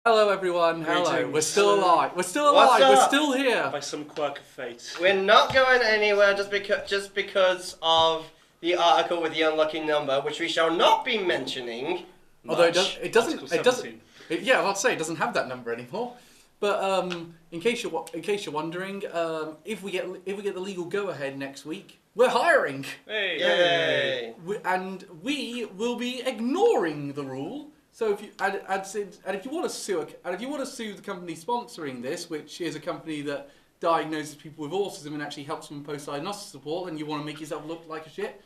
Hello everyone, hello. Greetings. We're still alive. We're still What's alive. We're up? still here. By some quirk of fate. We're not going anywhere just because of the article with the unlucky number, which we shall not be mentioning. Although Article it doesn't. 17. Yeah, I'll say it doesn't have that number anymore. But in case you're wondering, if we get the legal go ahead next week, we're hiring. Hey. Yay! And we will be ignoring the rule. So if you if you want to sue the company sponsoring this, which is a company that diagnoses people with autism and actually helps them post-diagnostic support, and you want to make yourself look like a shit,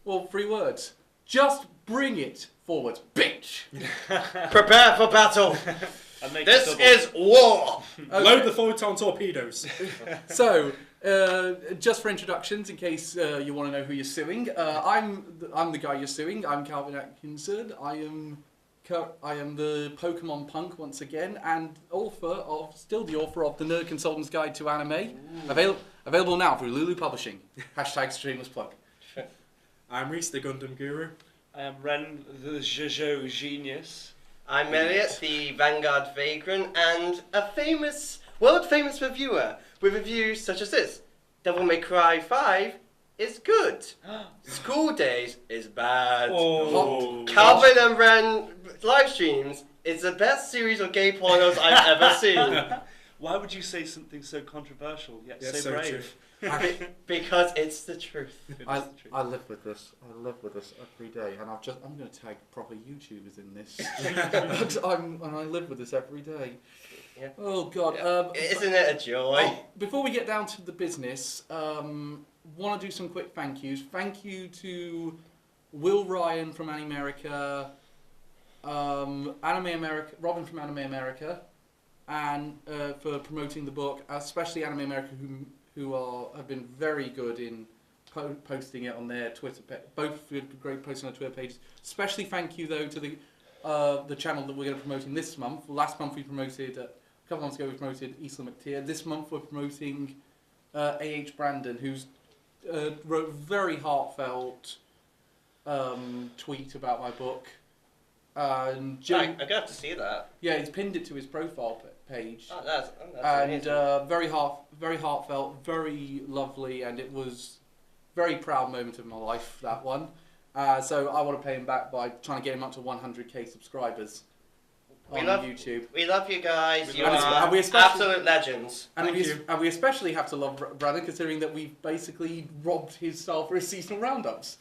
well, 3 words: just bring it forward, bitch. Prepare for battle. This is war. Okay. Load the photon torpedoes. So, just for introductions, in case you want to know who you're suing, I'm the guy you're suing. I'm Calvin Atkinson. I am the Pokemon punk once again, and still the author of the Nerd Consultant's Guide to Anime, available now through Lulu Publishing. #streamless plug. I'm Reese, the Gundam Guru. I am Ren, the JoJo genius. I'm Elliot, the Vanguard Vagrant, and a world famous reviewer with reviews such as this: Devil May Cry 5 is good. School Days is bad. Oh. Calvin and Ren live streams is the best series of gay pornos I've ever seen. Why would you say something so controversial yet Yeah, so brave? Because it's the truth. I live with this. I live with this every day, and I'm going to tag proper YouTubers in this. And I live with this every day. Yeah. Oh God! Isn't it a joy? Before we get down to the business, want to do some quick thank yous. Thank you to Will Ryan from Anime America, Robin from Anime America, and for promoting the book, especially Anime America, who have been very good in posting it on their Twitter page. Both great posting on their Twitter pages. Especially thank you though to the channel that we're going to be promoting this month. Last month we promoted. A couple months ago we promoted Isla McTeer. This month we're promoting A.H. Brandon, who's wrote a very heartfelt tweet about my book. And I'm gonna have to see that. Yeah, he's pinned it to his profile page. Oh, that's and amazing. very heartfelt, very lovely, and it was a very proud moment of my life, that one. So I want to pay him back by trying to get him up to 100k subscribers on YouTube. We love you guys. You And are we especially- absolute legends. And we especially have to love Brandon, considering that we basically robbed his style for his seasonal roundups.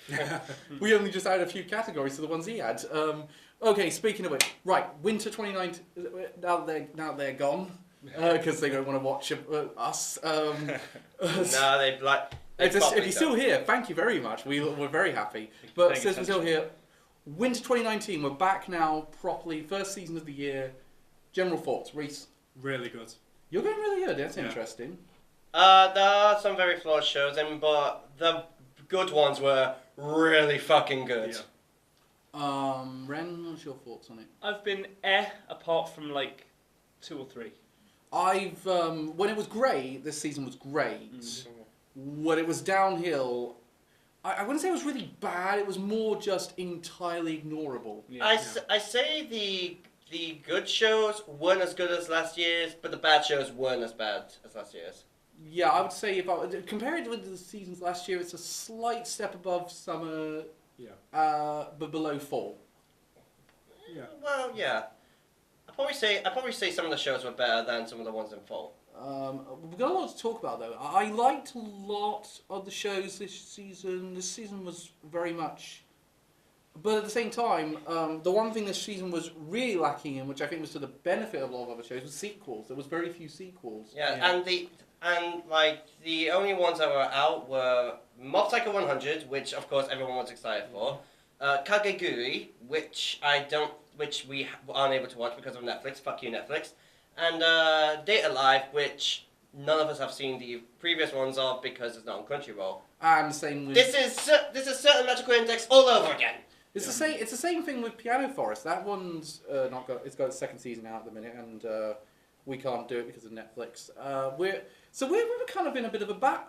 We only just added a few categories to the ones he had. Okay, speaking of which, right, winter 2019. Now they're gone because they don't want to watch us. No, they've like. If you're still here, thank you very much. We're very happy. But since we're still here, winter 2019, we're back now properly. First season of the year. General thoughts, Reese. Really good. You're going really good. That's interesting. There are some very flawed shows, but the good ones were really fucking good. Yeah. Ren, what's your thoughts on it? I've been apart from like 2 or 3. I've when it was great, this season was great. When it was downhill, I wouldn't say it was really bad. It was more just entirely ignorable. Yeah. I say the good shows weren't as good as last year's, but the bad shows weren't as bad as last year's. Yeah, I would say if I compared with the seasons last year, it's a slight step above summer. Yeah. But below fall. Yeah. Well, yeah. I'd probably say some of the shows were better than some of the ones in fall. We've got a lot to talk about though. I liked a lot of the shows this season. This season was very much, but at the same time, the one thing this season was really lacking in, which I think was to the benefit of a lot of other shows, was sequels. There was very few sequels. Yeah. And the only ones that were out were Mob Psycho 100, which of course everyone was excited for, Kageguri, which we aren't able to watch because of Netflix. Fuck you, Netflix. And Data Live, which none of us have seen the previous ones of because it's not on Crunchyroll. And same with This is Certain Magical Index all over again. It's the same. It's the same thing with Piano Forest. That one's not got. It's got its second season out at the minute, and we can't do it because of Netflix. We're kind of in a bit of a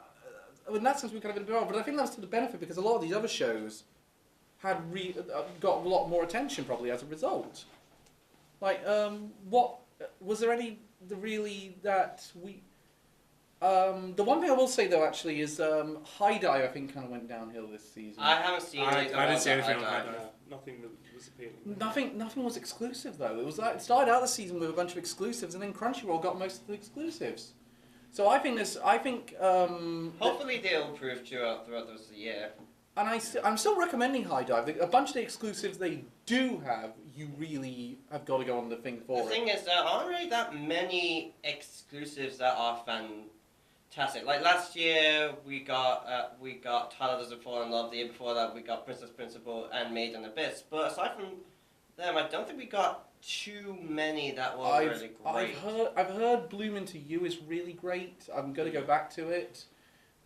in that sense, we're kind of in a bit of but I think that's to the benefit because a lot of these other shows had got a lot more attention probably as a result. Like what was there any really that we? The one thing I will say though actually is High Dive I think kind of went downhill this season. I haven't seen anything. I didn't see anything on High High Dive. Dive. Nothing that was appealing. Nothing was exclusive though. It was like it started out the season with a bunch of exclusives, and then Crunchyroll got most of the exclusives. So I think Hopefully they'll improve throughout the rest of the year. and I'm still recommending High Dive. A bunch of the exclusives they do have, you really have got to go on the thing for The thing is, there aren't really that many exclusives that are fantastic. Like last year, we got Tyler Doesn't Fall in Love. The year before that, we got Princess Principal and Made in Abyss. But aside from them, I don't think we got too many that were really great. I've heard Bloom Into You is really great. I'm going to go back to it.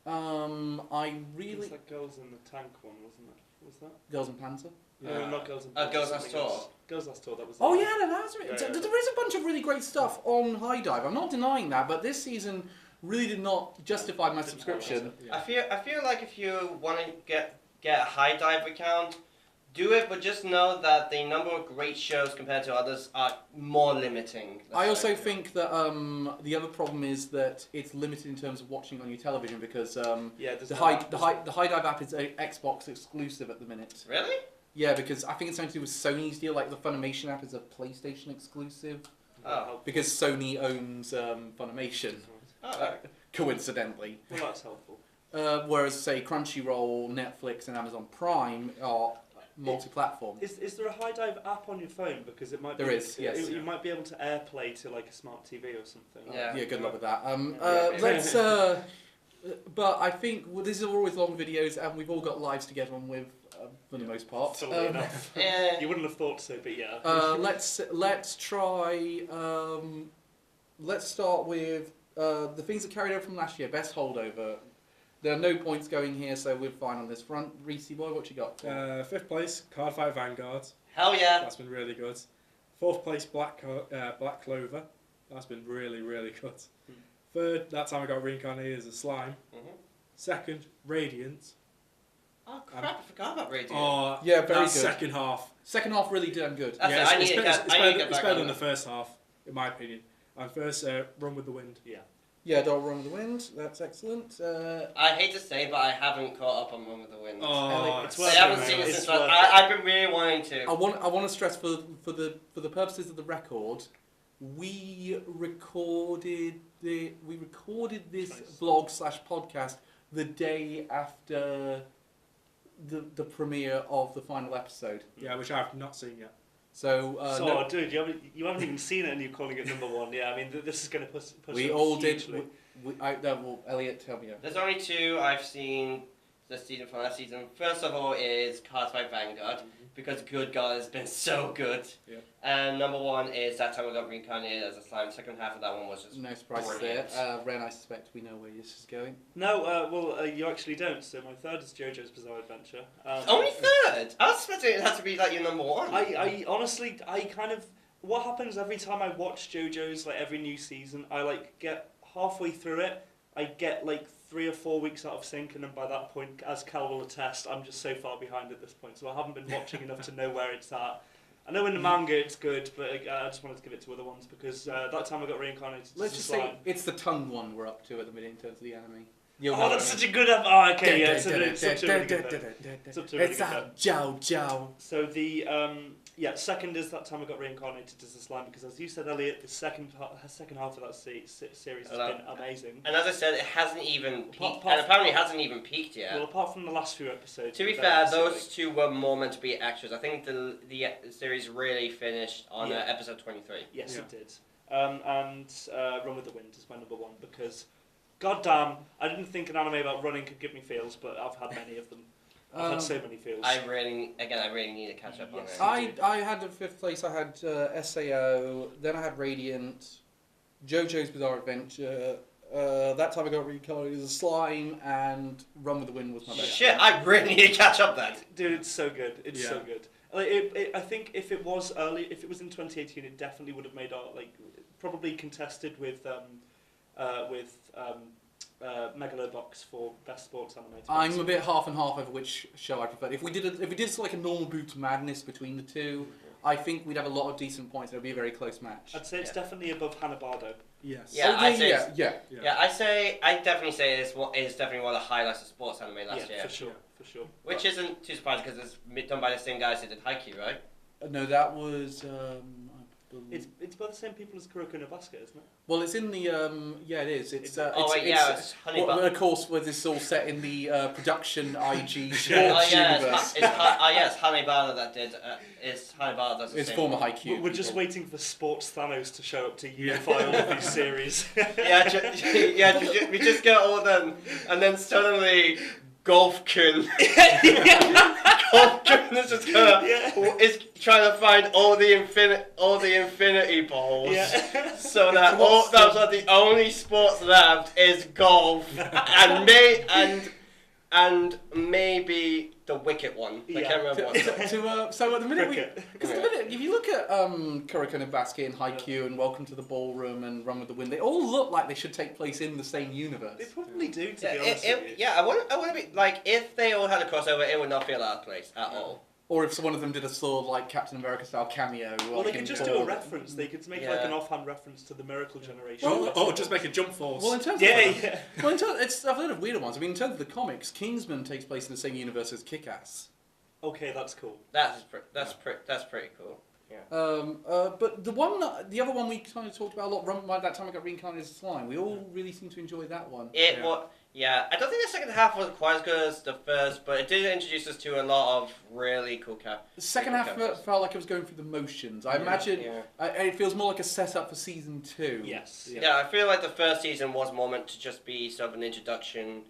I really... It was like Girls in the Tank one, wasn't it? What was that? Girls and Panzer? No, not Girls in Tank. Girls Last Tour. Girls Last Tour, that was Oh it. yeah, no, that's right. Yeah, yeah. There is a bunch of really great stuff on High Dive. I'm not denying that, but this season really did not justify my subscription. I feel like if you want to get a High Dive account, do it, but just know that the number of great shows compared to others are more limiting. I also think that the other problem is that it's limited in terms of watching on your television because the High Dive app is a Xbox exclusive at the minute. Really? Yeah, because I think it's something to do with Sony's deal. Like the Funimation app is a PlayStation exclusive. Oh. Because Sony owns Funimation. Oh. Coincidentally. Well, that's helpful. Whereas, say, Crunchyroll, Netflix, and Amazon Prime are multi-platform. Is there a High Dive app on your phone? Because it might be... There is, yes. You might be able to AirPlay to like a smart TV or something. Yeah. Yeah, good luck with that. Yeah. Let's... but I think these are always long videos, and we've all got lives to get on with, for the most part. Funnily enough. You wouldn't have thought so, but yeah. Let's try... let's start with the things that carried over from last year. Best holdover. There are no points going here, so we're fine on this front. Reese boy, what you got? 5th place, Cardfight Vanguard. Hell yeah. That's been really good. 4th place, Black Clover. That's been really, really good. 3rd, that time I got reincarnated as a slime. 2nd, Radiant. Oh crap, I forgot about Radiant. Oh, Yeah, very that's good. second half. Second half really damn good. That's Yeah, it. it's Get back better on than the that. first half, in my opinion. And first, Run With The Wind. Yeah. Yeah, Don't Run With The Wind. That's excellent. I hate to say, but I haven't caught up on Run with the Wind. Oh, It's it's worth I haven't seen it since. I've been really wanting to. I want to stress for the purposes of the record, we recorded this vlog/podcast the day after the premiere of the final episode. Yeah, which I've not seen yet. So, Dude, you haven't even seen it and you're calling it number one. Yeah, I mean, this is going to push we it all did. hugely. Elliot, tell me. There's only two I've seen this season from last season. First of all is Cardfight Vanguard, because Good God has been so good. Yeah. And number one is that time I got reincarnated as a slime. Second half of that one was just No surprises brilliant. there. Ren, I suspect we know where this is going. No, you actually don't. So my 3rd is JoJo's Bizarre Adventure. Only 3rd? I was expecting it had to be like your number one. I honestly, what happens every time I watch JoJo's, like every new season, I like get halfway through it, I get like 3 or 4 weeks out of sync, and then by that point, as Cal will attest, I'm just so far behind at this point, so I haven't been watching enough to know where it's at. I know in the manga it's good, but I just wanted to give it to other ones, because that time I got reincarnated. Let's just say it's the tongue one we're up to at the minute in terms of the anime. Oh, that's such a good... Oh, okay, yeah, it's such a really good... It's a Jiao Jiao. So the 2nd is that time I got reincarnated as a slime, because as you said, Elliot, the second half of that series has been amazing. And as I said, it hasn't even peaked, Apart and apparently it hasn't even peaked yet. Well, apart from the last few episodes. To be fair, those two were more meant to be extras. I think the series really finished on episode 23. Yes, it did. And Run With The Wind is my number one, because, goddamn, I didn't think an anime about running could give me feels, but I've had many of them. I've had so many feels. I really need to catch up on it. I had in 5th place, I had SAO, then I had Radiant, JoJo's Bizarre Adventure, that time I got reincarnated as a slime, and Run With The Wind was my best. Shit, I really need to catch up then. Dude, it's so good. It's so good. Like, I think if it was in 2018, it definitely would have made probably contested with Megalobox for best sports animated. I'm a bit half and half over which show I prefer. If we did sort of like a normal Boots Madness between the two, I think we'd have a lot of decent points. It'll be a very close match. I'd say it's definitely above Hanna-Barbera. Yes. Yeah, I'd say yeah. I definitely say it's definitely one of the highlights of sports anime last year. For sure. Which isn't too surprising because it's done by the same guys who did Haikyuu, right? No, that was. It's by the same people as Kuroko no Basket, isn't it? Well, it's in the yeah, it is. It's it's Honey well, Butter. of course, where this is all set in the production IG sports It's universe. it's Hanebara that did. It's Hanebara that's the It's same former one. Haikyuu. We're just waiting for Sports Thanos to show up to unify all of these series. We just get all of them, and then suddenly Golf-kun. Golf-kun is just is trying to find all the infinity balls. Yeah. So that the only sports left is golf, and maybe the wicket one. I can't remember what. So at the minute, if you look at Kuroko no Basket and Haikyuu and Welcome to the Ballroom and Run with the Wind, they all look like they should take place in the same universe. They probably do, to be honest with you. I want to be like, if they all had a crossover, it would not feel out of place at all. Or if one of them did a sort of like Captain America style cameo. Well, they could just do a reference. They could make like an offhand reference to the Miracle Generation. Or just make a Jump Force. Well, in terms of well, I've heard of weirder ones. I mean, in terms of the comics, Kingsman takes place in the same universe as Kick-Ass. Okay, that's cool. That's pretty cool. Yeah. But the other one we kind of talked about a lot. By that time, I got reincarnated as slime. We all really seem to enjoy that one. I don't think the second half was quite as good as the first, but it did introduce us to a lot of really cool characters. The second half felt like it was going through the motions. I imagine it feels more like a setup for season 2. Yes. Yeah, I feel like the first season was more meant to just be sort of an introduction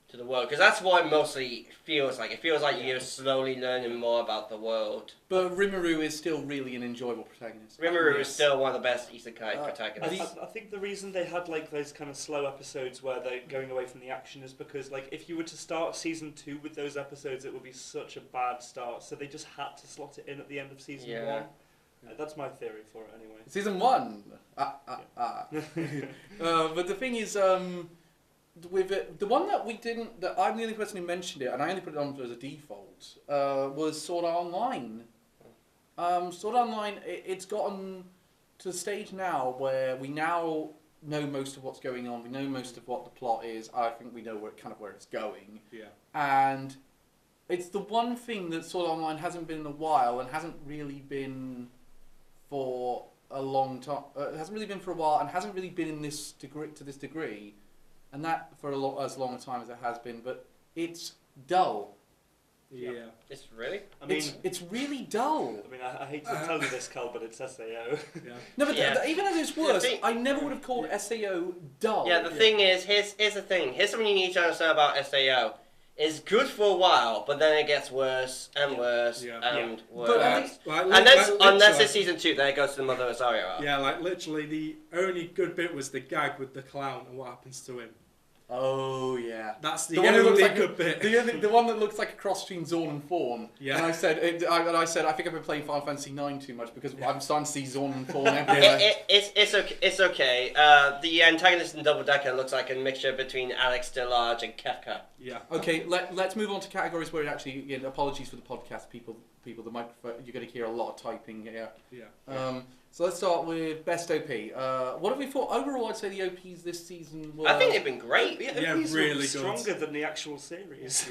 to the world, because that's what it mostly feels like. It feels like you're slowly learning more about the world. But Rimuru is still really an enjoyable protagonist. Rimuru is still one of the best isekai protagonists. I think the reason they had like those kind of slow episodes where they're going away from the action is because like if you were to start season 2 with those episodes, it would be such a bad start. So they just had to slot it in at the end of season 1. That's my theory for it anyway. Season 1. But the thing is, with it, the one that I'm the only person who mentioned it, and I only put it on as a default, was Sword Art Online. Sword Art Online, it's gotten to the stage now where we now know most of what's going on. We know most of what the plot is. I think we know where it's going. Yeah. And it's the one thing that Sword Art Online hasn't been in a while, and hasn't really been for a long time. It hasn't really been for a while, and hasn't really been in this degree. And that for as long a time as it has been, but it's dull. Yeah. It's really? I mean, it's really dull. I mean, I hate to tell you this, Cal, but it's SAO. Yeah. No, but even though it's worse, I never would have called SAO dull. Yeah, the thing is, here's the thing. Here's something you need to understand about SAO. It's good for a while, but then it gets worse and worse and worse. Unless it's season 2, then it goes to the Mother Rosario arc. Yeah, like literally the only good bit was the gag with the clown and what happens to him. Oh yeah, that's the only good bit. The one that looks like a cross between Zorn and Fawn. Yeah. And I said, I think I've been playing Final Fantasy 9 too much because I'm starting to see Zorn and Fawn everywhere. It's okay. The antagonist in Double Decker looks like a mixture between Alex DeLarge and Kefka. Yeah. Okay, let's move on to categories where it actually. Again, apologies for the podcast people. The microphone. You're going to hear a lot of typing here. Yeah. So let's start with best OP. What have we thought? Overall, I'd say the OPs this season were... I think they've been great. Yeah, really good. Stronger than the actual series,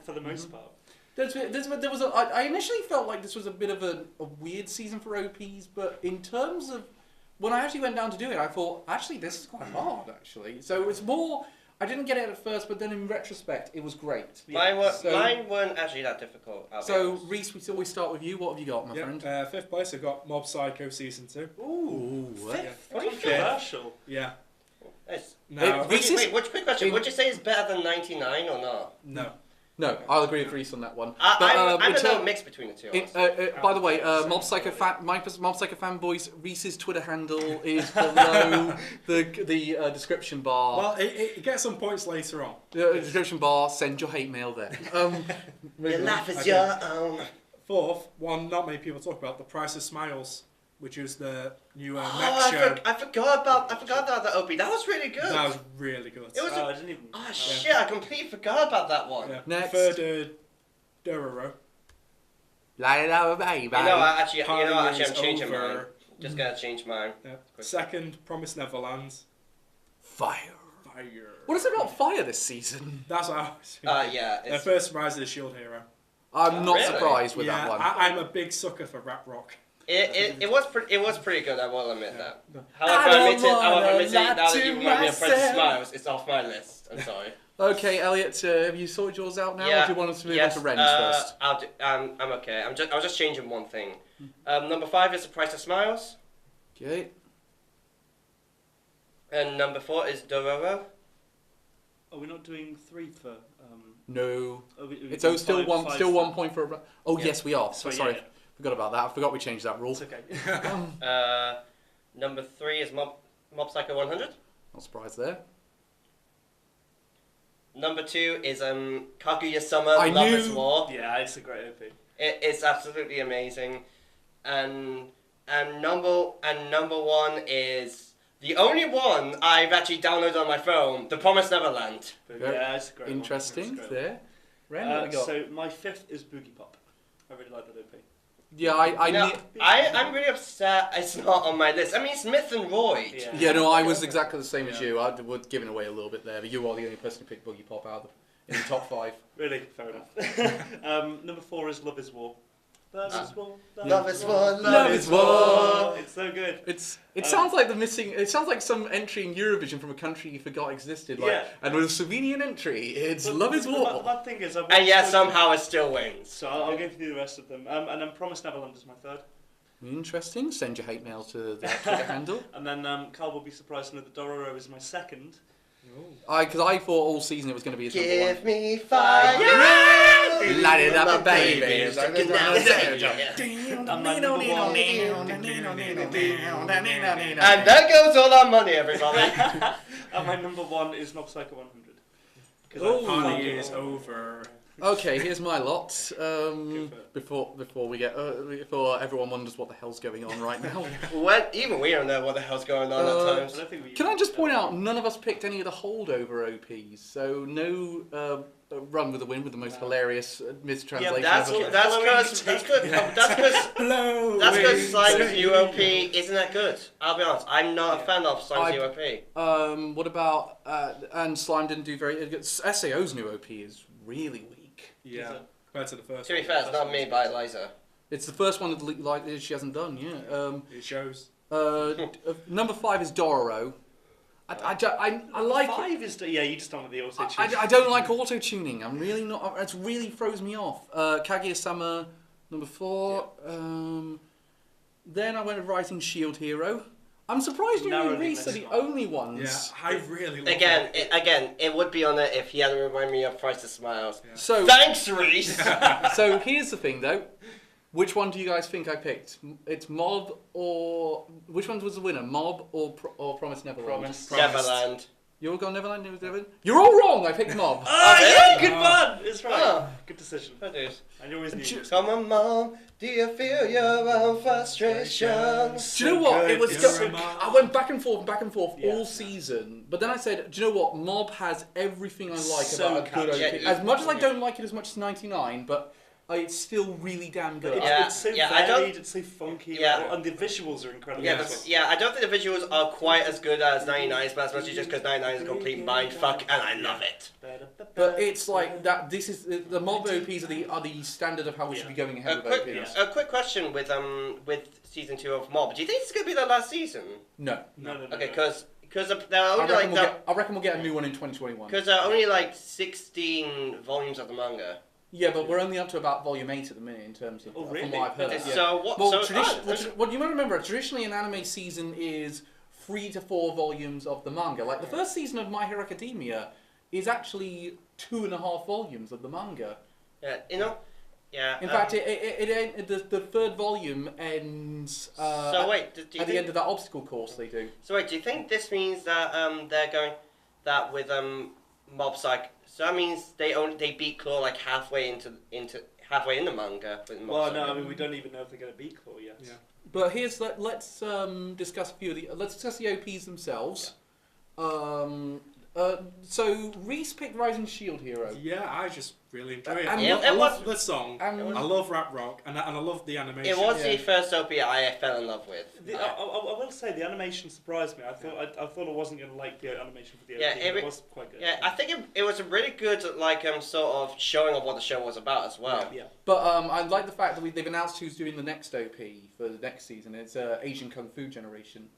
for the most part. I initially felt like this was a bit of a weird season for OPs, but in terms of... When I actually went down to do it, I thought, actually, this is quite hard, actually. So it was more... I didn't get it at first, but then in retrospect, it was great. Mine weren't actually that difficult. So, Reese, we always start with you. What have you got, my friend? 5th place, I've got Mob Psycho Season 2. Ooh. Controversial. Yeah. Nice. Now, wait, quick question. Would you say it's better than 99 or not? No, I'll agree with Reese on that one. I'm a mix between the two. By the way, Mob Psycho fanboys, Reese's Twitter handle is below the description bar. Well, it gets some points later on. The description bar, send your hate mail there. Your laugh is your own. 4th, one not many people talk about, The Price of Smiles, which is the new next show. I forgot about that OP. That was really good. That was really good. It was I didn't even... shit, I completely forgot about that one. Yeah. Next. 3rd, Dororo. Light it up, baby. You know, actually, Party I'm is changing mine. over. Just gonna change mine. Yeah. Second, Promised Neverland. Fire. Fire. What is it about fire this season? That's what I was Yeah. Their first surprise is Shield Hero. I'm not Really? surprised with that one. I'm a big sucker for rap rock. It was pretty good. I will admit that. I However, don't admitted, wanna now that lie you to remind me of Precious myself. Smiles, it's off my list. I'm sorry. Okay, Elliot, have you sorted yours out now, or do you want us to move on to Ren's first? I'll do, I'm okay. I'm just changing one thing. Number 5 is The Price of Smiles, Okay. and number 4 is Dororo. Are we not doing 3 for? No. It's doing still five- one. five Still for- 1 point for. Oh Yeah. yes, we are. So, Sorry, yeah. forgot about that. I forgot we changed that rule. It's okay. Number 3 is Mob Psycho 100. Not surprised there. Number 2 is Kaguya-sama I Love knew- is War. Yeah, it's a great OP. It's absolutely amazing, and number 1 is the only one I've actually downloaded on my phone, The Promised Neverland. Very Yeah, it's a great. Interesting One. It's a great there. Ren, what we got? So my 5th is Boogie Pop. I really like that OP. Yeah, I No, knew. I'm really upset it's not on my list. I mean, it's Myth and Royd. Yeah. Yeah, no, I was exactly the same as Yeah. you. I was giving away a little bit there, but you are the only person who picked Boogie Pop out in the top 5. Really, fair enough. Number 4 is Love is War. Love is War. Love is War, Love is War. It's so good. It sounds like the missing. It sounds like some entry in Eurovision from a country you forgot existed. Like, Yeah. and with a Slovenian entry, it's But Love is the War. bad thing is, And yet somehow it still wins. So I'll go through the rest of them. And then Promised Neverland is my 3rd. Interesting. Send your hate mail to the Twitter handle. And then Carl will be surprised to know that Dororo is my 2nd. Because I thought all season it was going to be his number one. Give me fire. Light it up, baby. And And my number 1... there goes all our money, everybody. And my number 1 is Mob Psycho 100. Oh. Party is over. Okay, here's my lot. Go Before everyone wonders what the hell's going on right now. Even we don't know what the hell's going on at I times. don't think we... Can I just point out, none of us picked any of the holdover OPs, so no Run with the Wind with the most hilarious mistranslation That's ever. because Hello. Slime's UOP isn't that good. I'll be honest, I'm not a fan of Slime's UOP. What about and Slime didn't do very good. SAO's new OP is really weak. Yeah. Compared to the first To be one. fair, it's not made by Eliza. It's the first one that she hasn't done. Yeah. It shows. Number 5 is Dororo. I like it. 5 is... Yeah, you just don't like the auto tune. I don't like auto tuning. I'm really not. It really throws me off. Kaguya-sama, number 4. Then I went with Rising Shield Hero. I'm surprised you and Reese are the only ones. Yeah, I really love Again, it would be on it if he hadn't reminded me of Price of Smiles. Yeah. So, Thanks, Reese! so here's the thing, though. Which one do you guys think I picked? It's Mob or which one was the winner? Mob or Promised Neverland? Promised. Neverland. You all got Neverland? Neverland? You're all wrong. I picked Mob. Ah, yeah, good Oh. one! It's right. Oh. Good decision. That is. And you always knew. Come on, Mom, do you feel your own frustrations? Do you know what? It was. Good. I went back and forth Yeah. all season, but then I said, "Do you know what? Mob has everything I like So about a good OP. catchy. As much as I don't like it as much as 99, but it's still really damn good." It's so I don't- varied, it's so funky, Yeah. and the visuals are incredible. Yeah, Yes. I don't think the visuals are quite as good as 99's, but especially just because 99 is a complete mindfuck, and I love it. But it's like that. This is the Mob OPs are the standard of how we should be going ahead A with quick, OPs. a quick question with season 2 of Mob. Do you think this is going to be the last season? No, No. Okay, because there are I only reckon, like I reckon we'll get a new one in 2021. because there are only like 16 volumes of the manga. Yeah, but we're only up to about volume 8 at the minute in terms of Oh, from really? what I've heard. Okay, Yeah. So what? Well, so, what you might remember, traditionally an anime season is 3 to 4 volumes of the manga. Like the first season of My Hero Academia is actually 2.5 volumes of the manga. yeah. In fact, the third volume ends so wait, do you at the think, end of that obstacle course they do. so wait, do you think this means that they're going that with Mob Psych? So that means they beat Claw like halfway into halfway in the manga. With Mob Well, Psych. no, I mean, we don't even know if they're going to beat Claw yet. Yeah. But let's discuss a few of let's discuss the OPs themselves. So Reese picked Rising Shield Hero. Yeah, I just really enjoy it. And I love the song. And I love rap rock, and I love the animation. It was the first OP I fell in love with. I will say the animation surprised me. I thought I wasn't going to like the animation for the OP. Yeah, it was quite good. Yeah, I think it was a really good sort of showing of what the show was about as well. Yeah. But I like the fact that they've announced who's doing the next OP for the next season. It's Asian Kung Fu Generation.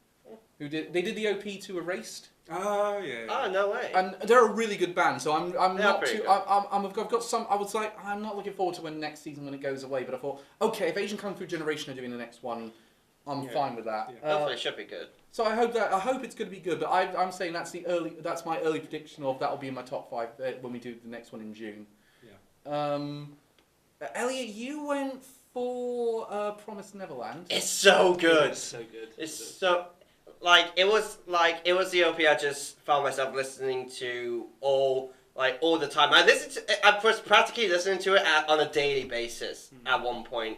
They did the OP to Erased. Oh yeah. Oh no way. And they're a really good band, so I'm They are not pretty too. good. I've got some. I was like, I'm not looking forward to when next season when it goes away. But I thought, okay, if Asian Kung Fu Generation are doing the next one, I'm fine with that. Yeah. Hopefully it should be good. So I hope it's going to be good. But I'm saying that's my early prediction of that'll be in my top 5 when we do the next one in June. Yeah. Elliot, you went for Promised Neverland. It's so good. It's so good. It's so it was the OP I just found myself listening to all the time. I was practically listening to it on a daily basis at one point.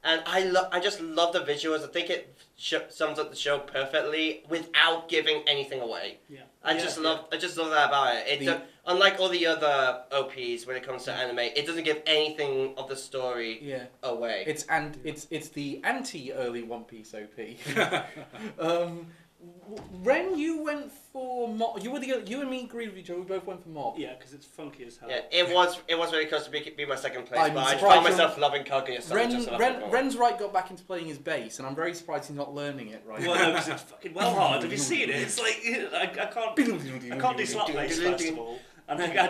And I just love the visuals. I think it sums up the show perfectly without giving anything away. Yeah. I just love that about it. Unlike all the other OPs when it comes to anime, it doesn't give anything of the story away. It's the anti-early One Piece OP. Ren, you went for Mob. You and me agreed with each other. We both went for Mob. Yeah, because it's funky as hell. Yeah, it was really close to be my second place, I'm but I surprised found myself loving Kaguya-sama. Ren's right got back into playing his bass, and I'm very surprised he's not learning it right. Well, no, because it's fucking well hard. Have you seen it? It's like I can't do slap bass first of all, and I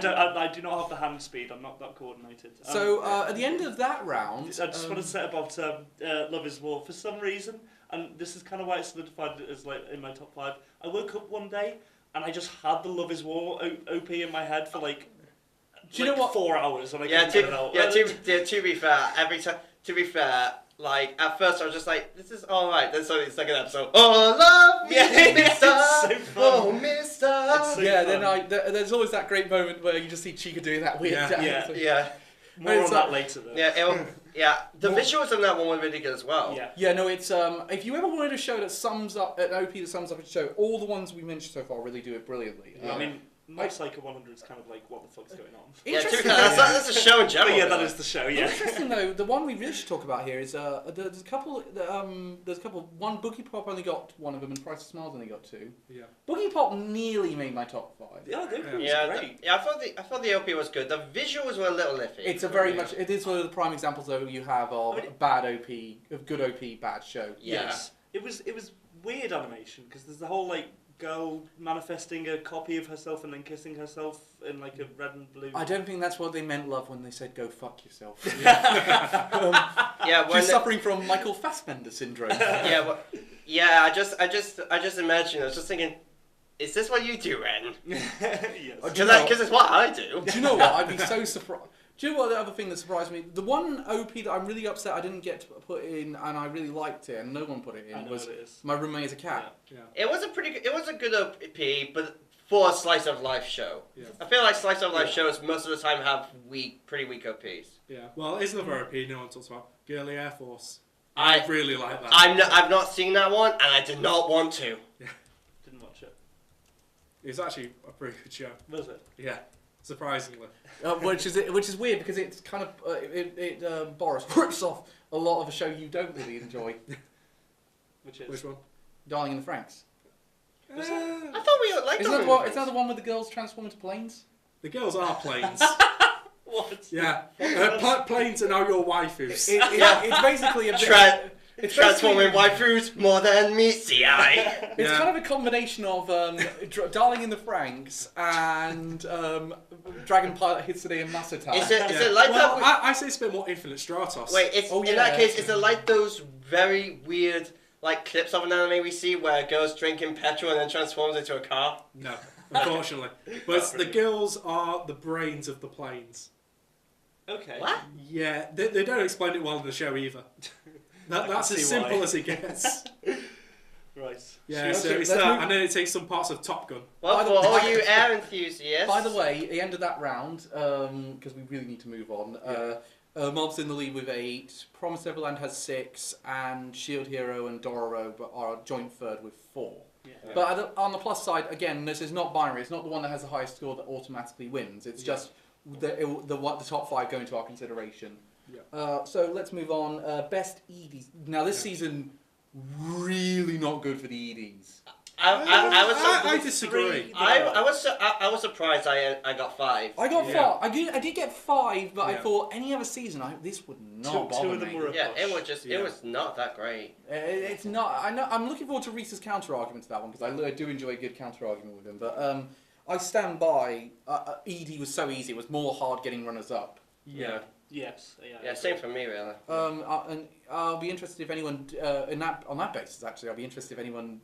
do not have the hand speed. I'm not that coordinated. So at the end of that round, I just want to say about Love Is War for some reason, and this is kind of why it's solidified as in my top 5. I woke up one day and I just had the Love Is War OP in my head for do you know what? 4 hours, and I couldn't get it out. To be fair, at first I was just like, this is alright. Then suddenly the second episode, oh love me, It's so mister, fun. oh mister. It's so fun. then there's always that great moment where you just see Chica doing that weird dance. Yeah. More on that later though. The visuals on that one were really good as well. Yeah, no, it's if you ever wanted a show that sums up an OP that sums up a show, all the ones we mentioned so far really do it brilliantly. I mean, My Psycho 100 is kind of like, what the fuck's going on? Interesting. That's a show in general. But yeah, that is the show. Yeah. Interesting though, the one we really should talk about here is there's a couple. One Boogie Pop only got one of them, and Price of Smiles only got 2. Yeah. Boogie Pop nearly made my top 5. Yeah, they were great. I thought the OP was good. The visuals were a little iffy. It's a very much. It is one of the prime examples though you have of bad OP, of good OP, bad show. Yeah. Yes. It was weird animation because there's the whole like girl manifesting a copy of herself and then kissing herself in like a red and blue. I don't think that's what they meant, love, when they said "go fuck yourself." When she's suffering from Michael Fassbender syndrome. I just imagined. I was just thinking, is this what you do, Ren? Yes. Because it's what I do. Do you know what? I'd be so surprised. Do you know what the other thing that surprised me? The one OP that I'm really upset I didn't get to put in, and I really liked it, and no one put it in, was My Roommate is a Cat. Yeah. It was a good OP, but for a slice of life show. Yeah. I feel like slice of life shows most of the time have pretty weak OPs. Yeah. Well, it's another OP no one talks about. Girly Air Force. I really like that. I've not seen that one, and I did not want to. Didn't watch it. It's actually a pretty good show. Was it? Yeah. Surprisingly. Which is weird because it's kind of Boris rips off a lot of a show you don't really enjoy. Which one? Darling in the Franxx. I thought we liked Isn't that the one where the girls transform into planes? The girls are planes. What? Yeah. Planes are now your waifus. It's basically a it's transforming waifus more than me, CI. It's kind of a combination of Darling in the Franxx and Dragon Pilot Hitsune and Masato. Is it like that? I say it's a bit more Infinite Stratos. Wait, in that case, is it like those very weird like clips of an anime we see where a girl's drinking petrol and then transforms into a car? No, unfortunately. But the girls are the brains of the planes. Okay. What? Yeah, they don't explain it well in the show either. That's as simple as it gets. Right. Yeah, so it's that, and then it takes some parts of Top Gun. Well, for all you air enthusiasts. By the way, at the end of that round, because we really need to move on, Mob's in the lead with 8, Promised Neverland has 6, and Shield Hero and Dororo are joint third with 4. Yeah. But on the plus side, again, this is not binary. It's not the one that has the highest score that automatically wins. It's just the top 5 go into our consideration. Yeah. So let's move on. Best EDs. Now this season, really not good for the EDs. I disagree. I was surprised I got 5. I got 5. I did get 5, but I Yeah. thought any other season this would not bother two of them me. were a Yeah, push. it was not that great. It's not. I know. I'm looking forward to Reese's counter argument to that one because I do enjoy a good counter argument with him. But I stand by. ED was so easy. It was more hard getting runners up. Yeah. Yes. Yeah, same for me really. And I'll be interested if anyone on that basis. Actually, I'll be interested if anyone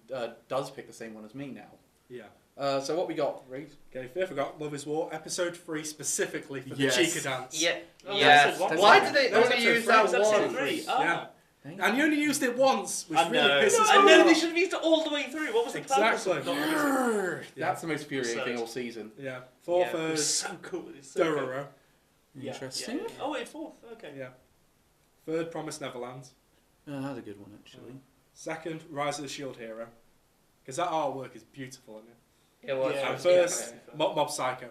does pick the same one as me now. Yeah. So what we got, Reese? Okay, fifth, I got Love Is War, episode 3 specifically for the Yes. Chica dance. Yeah. Oh, Yeah. that's it. Why did they That was only episode use 3. that Was that episode one? 3? Yeah. Thank And you only used it once, which I really know. pisses I me know off. they should have used it all the way through. What was the purpose of Exactly. not using it? That's the most infuriating thing Absurd. all season. Yeah. Fourth Yeah, it was is so cool. It's so good. Dororo. Yeah, Interesting. yeah. Oh wait, fourth. Okay. Yeah. Third, Promised Neverland. That's a good one actually. Second, Rise of the Shield Hero. Because that artwork is beautiful, isn't it? It was. Yeah, And it first, yeah. Mob Psycho.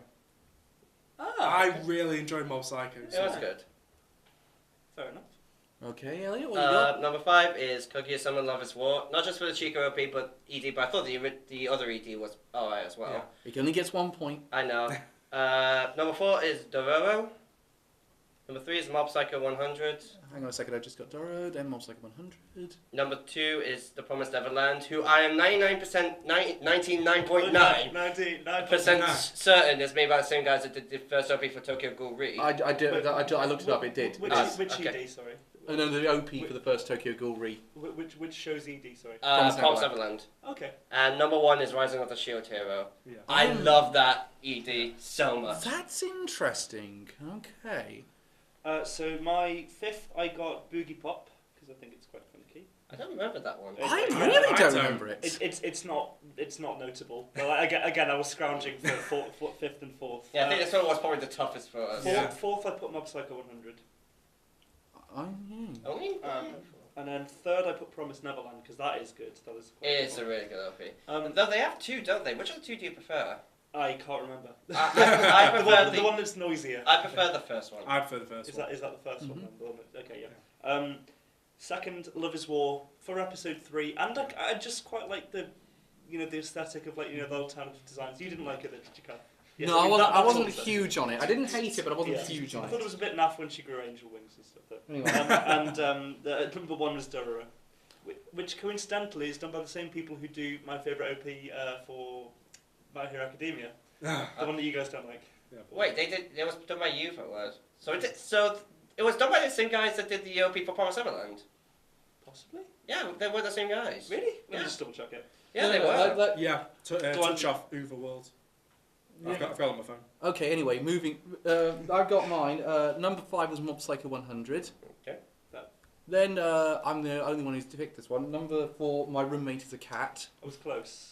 Ah, I okay. really enjoyed Mob Psycho. It was good. Fair enough. Okay, Elliot, what you got? Number 5 is Kaguya-sama Love Is War. Not just for the Chica OP, but ED. But I thought the other ED was alright as well. Yeah. He only gets 1 point. I know. Number 4 is Dororo. Number 3 is Mob Psycho 100. Hang on a second, I just got Doro, then Mob's like 100. Number 2 is The Promised Neverland, who I am 99.9% 99.9% certain is made by the same guys that did the first OP for Tokyo Ghoul Re. I looked it up, it did. Which, Okay. ED, sorry? And then the OP for the first Tokyo Ghoul Re. Which show's ED, sorry? Promised Promised Neverland. Okay. And number 1 is Rising of the Shield Hero. Yeah. I love that ED so much. That's interesting. Okay. So my fifth, I got Boogie Pop because I think it's quite funky. I don't remember that one. I I really I don't don't. remember it. It's not notable. Well, again, I was scrounging for fifth and fourth. Yeah, I think this one was probably the toughest for us. Yeah. Fourth, I put Mob Psycho 100. Only? And then third, I put Promised Neverland because that is good. That is quite It's good a really good OP. one. Though they have 2, don't they? Which of the 2 do you prefer? I can't remember. I prefer the one that's noisier. I prefer the first one. I prefer the first Is one. that the 1st one? Mhm. Then? The one that, okay, yeah. Second, Love Is War for episode 3, and I just quite like the aesthetic of the alternative designs. You didn't like it, did you, Kat? Yes, No, I that's wasn't all it huge on it. I didn't hate it, but I wasn't Yeah. huge I on thought it it. was a bit naff when she grew angel wings and stuff. Though. Anyway. The number 1 was Dororo, which coincidentally is done by the same people who do my favourite OP for My Hero Academia, the one that you guys don't like. Yeah. Wait, it was done by you for it. So it was done by the same guys that did the OP for Promised Neverland. Possibly? Yeah, they were the same guys. Really? Let Yeah. me just double check it. Yeah, they were. Yeah, touch off Overworld. Yeah. I've got it on my phone. Okay, anyway, moving. I've got mine. Number 5 was Mob Psycho 100. Okay. Then I'm the only one who's picked this one. Number 4, My Roommate is a Cat. I was close.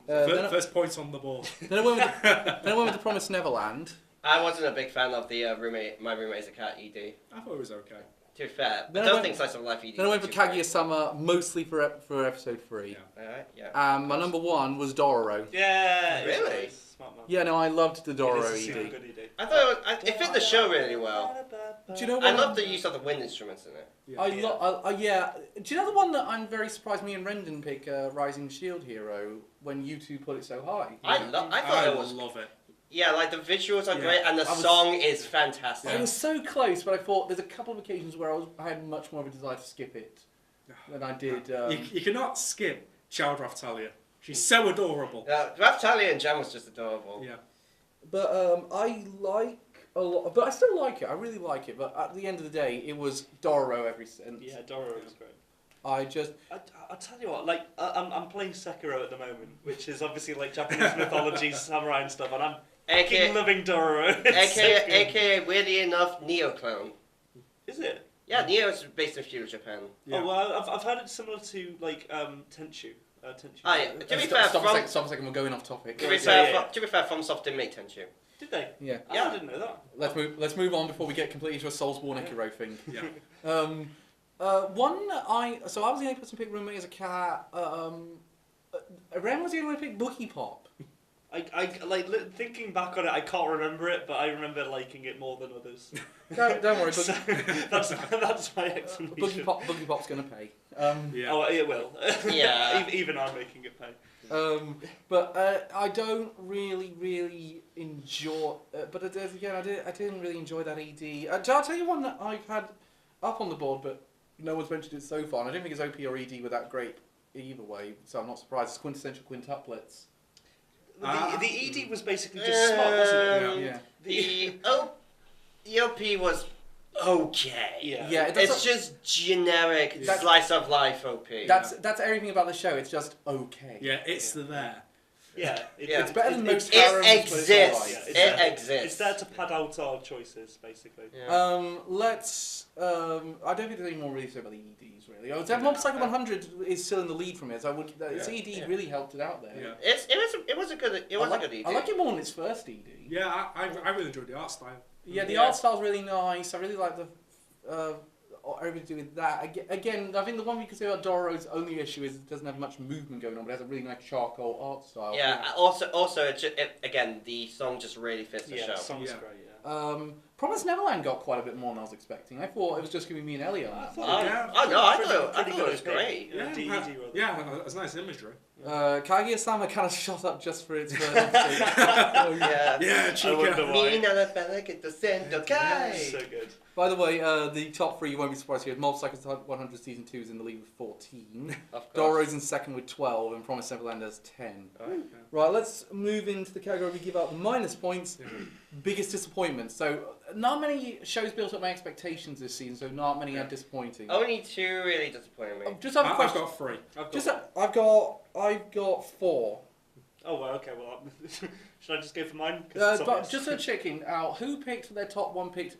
First point on the board. Then I went with the Promised Neverland. I wasn't a big fan of the My Roommate is a Cat ED. I thought it was okay. To be fair, I Then I don't went- think Slice of Life ED. Then I went for is too great. Kaguya-sama, mostly for episode 3. Yeah. Alright, yeah. My number 1 was Dororo. Yeah. it's Really? nice. Smart man. Yeah, no, I loved the It Dororo is a super ED. good ED. I thought it fit the show really well. Do you know what? I love the use of the wind instruments in it. Yeah. Yeah. Do you know the one that I'm very surprised me and Ren didn't pick, Rising Shield Hero, when you two put it so high? I thought it was. love it. Yeah, like the visuals are Yeah. great and the I was- song is fantastic. It was so close, but I thought there's a couple of occasions where I had much more of a desire to skip it than I did. You cannot skip Child Raftalia. She's so adorable. Raptalia and Jam was just adorable. Yeah. But I like a lot, but I still like it. I really like it. But at the end of the day, it was Dororo every since. Yeah, Dororo was great. I tell you what, I'm playing Sekiro at the moment, which is obviously like Japanese mythology, samurai and stuff, and I'm fucking loving Dororo. It's so good. AKA, weirdly enough, Neo Clone. Is it? Yeah, Neo is based in feudal Japan. Yeah. Oh well, I've heard it's similar to like Tenchu. Tenchu. Oh, yeah. To be fair, stop a second. We're going off topic. To be fair, FromSoft didn't make Tenchu. Did they? Yeah. Oh, Yeah. I didn't know that. Let's move on before we get completely into a Soulsborne Ikiro thing. Yeah. I was the only person to pick Roommate as a Cat. Ren was the only one who picked Boogie Pop. Thinking back on it, I can't remember it, but I remember liking it more than others. Don't worry, So, that's my explanation. Boogie Pop's going to pay. Yeah. Oh, it will. Yeah. Even I'm making it pay. But I don't really enjoy. But again, I didn't really enjoy that ED. I'll tell you one that I've had up on the board, but no one's mentioned it so far. And I don't think his OP or ED were that great either way, so I'm not surprised. It's quintessential quintuplets. The ED was basically just smart, wasn't it? Yeah. The OP was okay. Yeah. It's just generic slice of life OP. That's everything about the show. It's just okay. Yeah, it's there. Yeah. It's better than most It harems, but exists. it's alright. It exists. It's there to pad out our choices, basically. Yeah. Let's. I don't think there's any more really to say about the EDs really. I would say Mob Psycho 100 is still in the lead from it. So I would. Its ED really helped it out there. Yeah. It was a good ED. I like it more than its first ED. Yeah, I really enjoyed the art style. Yeah, the art style's really nice. I really like the everything to do with that. Again, I think the one we can say about Dororo's only issue is it doesn't have much movement going on, but it has a really nice charcoal art style. Yeah. Also, again, the song just really fits the show. The song's great. Yeah. Promised Neverland got quite a bit more than I was expecting. I thought it was just going to be me and Ellie on that. I thought it was great. DED, it's nice imagery. Kaguya-sama kind of shot up just for its first Yeah, Chica. Me not a fella get the Sendokai. So good. By the way, the top three, you won't be surprised here. Mob Psycho 100 Season 2 is in the lead with 14. Of course. Dororo's in second with 12, and Promised Neverland has 10. Right. Right, let's move into the category we give out the minus points. Biggest disappointment. So, not many shows built up my expectations this season, so not many are disappointing. Only two really disappointed me. Just have a I've question. got 3. I've got 4. Oh, well, okay, well, should I just go for mine? But just a checking out, who picked their top one picked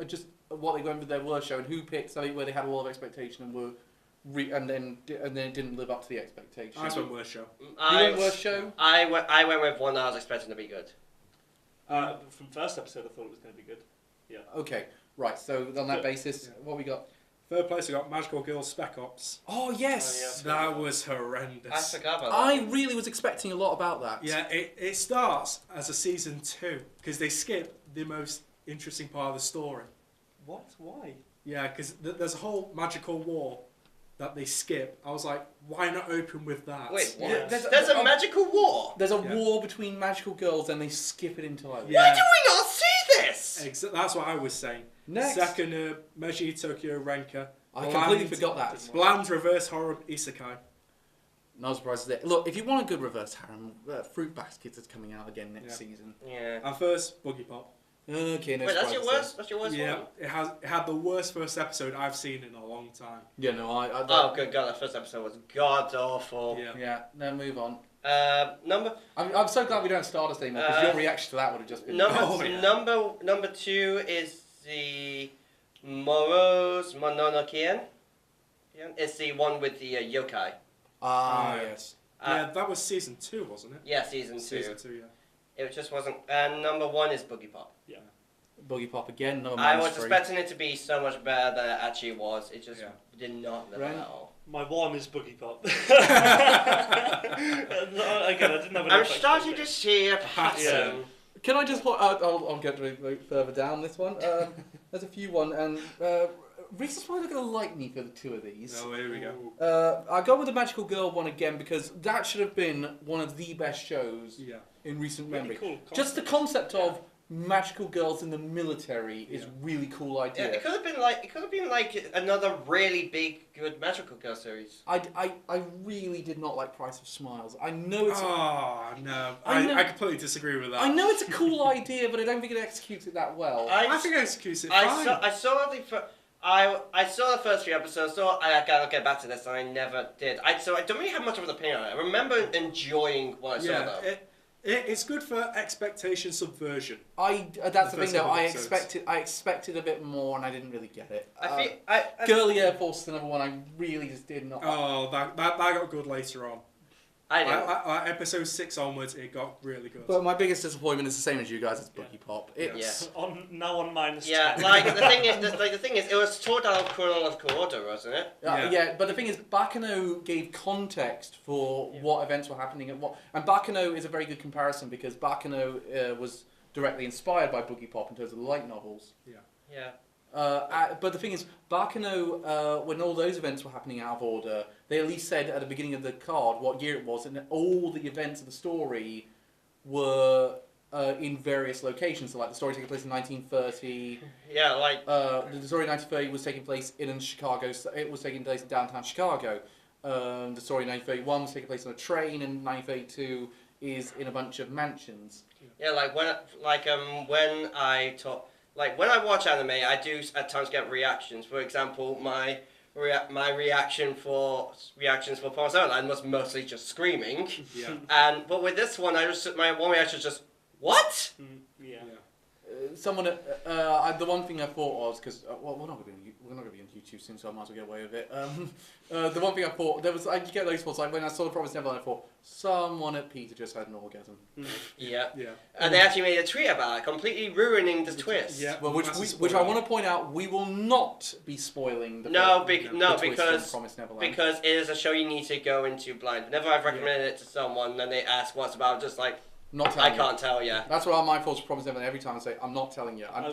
just what they went with their worst show, and who picked something where they had a lot of expectation and were and then it didn't live up to the expectation. I went worst show. You went worst show? I went with one that I was expecting to be good. From first episode, I thought it was going to be good. Yeah. Okay, right. So on that basis, what we got? Third place, we got Magical Girl Spec Ops. Oh yes, That was horrendous. I forgot about that. I really was expecting a lot about that. Yeah, it starts as a season 2 because they skip the most interesting part of the story. What? Why? Yeah, because there's a whole magical war that they skip. I was like, why not open with that? Wait, what? Yeah, there's a magical war? There's a war between magical girls, and they skip it entirely. Yeah. Why do we not see this? That's what I was saying. Next. Second, Meiji Tokyo Renka. I completely forgot that. Bland reverse horror isekai. No surprises there. Look, if you want a good reverse harem, Fruit Baskets is coming out again next season. Yeah. And first, Boogie Pop. Okay, no Wait, that's surprises your there. worst? That's your worst Yeah, one? it had the worst first episode I've seen in a long time. Yeah, no, Oh, good God, that first episode was god awful. Yeah. Yeah, no, move on. I'm so glad we don't have Stardust anymore, because your reaction to that would have just been... Number 2 is the Moro's Mononokien. It's the one with the yokai. yes. Yeah, that was season 2, wasn't it? Yeah, season 2. Season 2, yeah. It just wasn't. And number 1 is Boogie Pop. Yeah. Boogie Pop again, another I minus was 3. expecting it to be so much better than it actually was. It just did not live Right. at all. My 1 is Boogie Pop. Again, I didn't have I'm starting to see a pattern. Can I just... I'll get further down this one. There's a few and Reese is probably not going to like me for the two of these. Oh, here we go. I'll go with the Magical Girl one again, because that should have been one of the best shows in recent Really memory. cool Just the concept of magical girls in the military is really cool idea. Yeah, it could have been like another really big, good Magical Girl series. I really did not like Price of Smiles. I know it's... Oh, no. I know- I completely disagree with that. I know it's a cool idea, but I don't think it executes it that well. I think it executes it fine. I saw the first 3 episodes, so I gotta get back to this, and I never did. So I don't really have much of an opinion on it. I remember enjoying what I saw, though. It's good for expectation subversion. That's the thing, first though. couple I episodes. expected a bit more, and I didn't really get it. I Girly Air Force is another one I really just did not. Oh, that got good later on. I do. Episode 6 onwards, it got really good. But my biggest disappointment is the same as you guys. It's Boogie Pop. It's now on minus. Yeah, 10. like the thing is, it was told out of chronological order, wasn't it? Yeah, but the thing is, Bakano gave context for what events were happening and Bakano is a very good comparison because Bakano was directly inspired by Boogie Pop in terms of the light novels. Yeah. But the thing is, Bakano, when all those events were happening out of order, they at least said at the beginning of the card what year it was, and all the events of the story were in various locations. So, like, the story taking place in 1930. Yeah, like... the story in 1930 was taking place in Chicago. So it was taking place in downtown Chicago. The story in 1931 was taking place on a train, and 1932 is in a bunch of mansions. Yeah, like, when I talk... Like, when I watch anime, I do at times get reactions. For example, my reactions for Promised Neverland was mostly just screaming. Yeah. But with this one, my one reaction was just, what? Yeah. The one thing I thought was because we're not going to be on YouTube soon, so I might as well get away with it. The one thing I thought I get those thoughts like when I saw the Promised Neverland, I thought someone at Peter just had an orgasm. Yeah. Yeah. And they actually made a tweet about it, completely ruining the twist. Yeah. Well, which I want to point out, we will not be spoiling the twist because from Promised Neverland. because it is a show you need to go into blind. Whenever I've recommended it to someone, then they ask what's about, I'm just like, not telling I can't tell you. That's what my thoughts Promised Neverland. Every time I say, I'm not telling you. I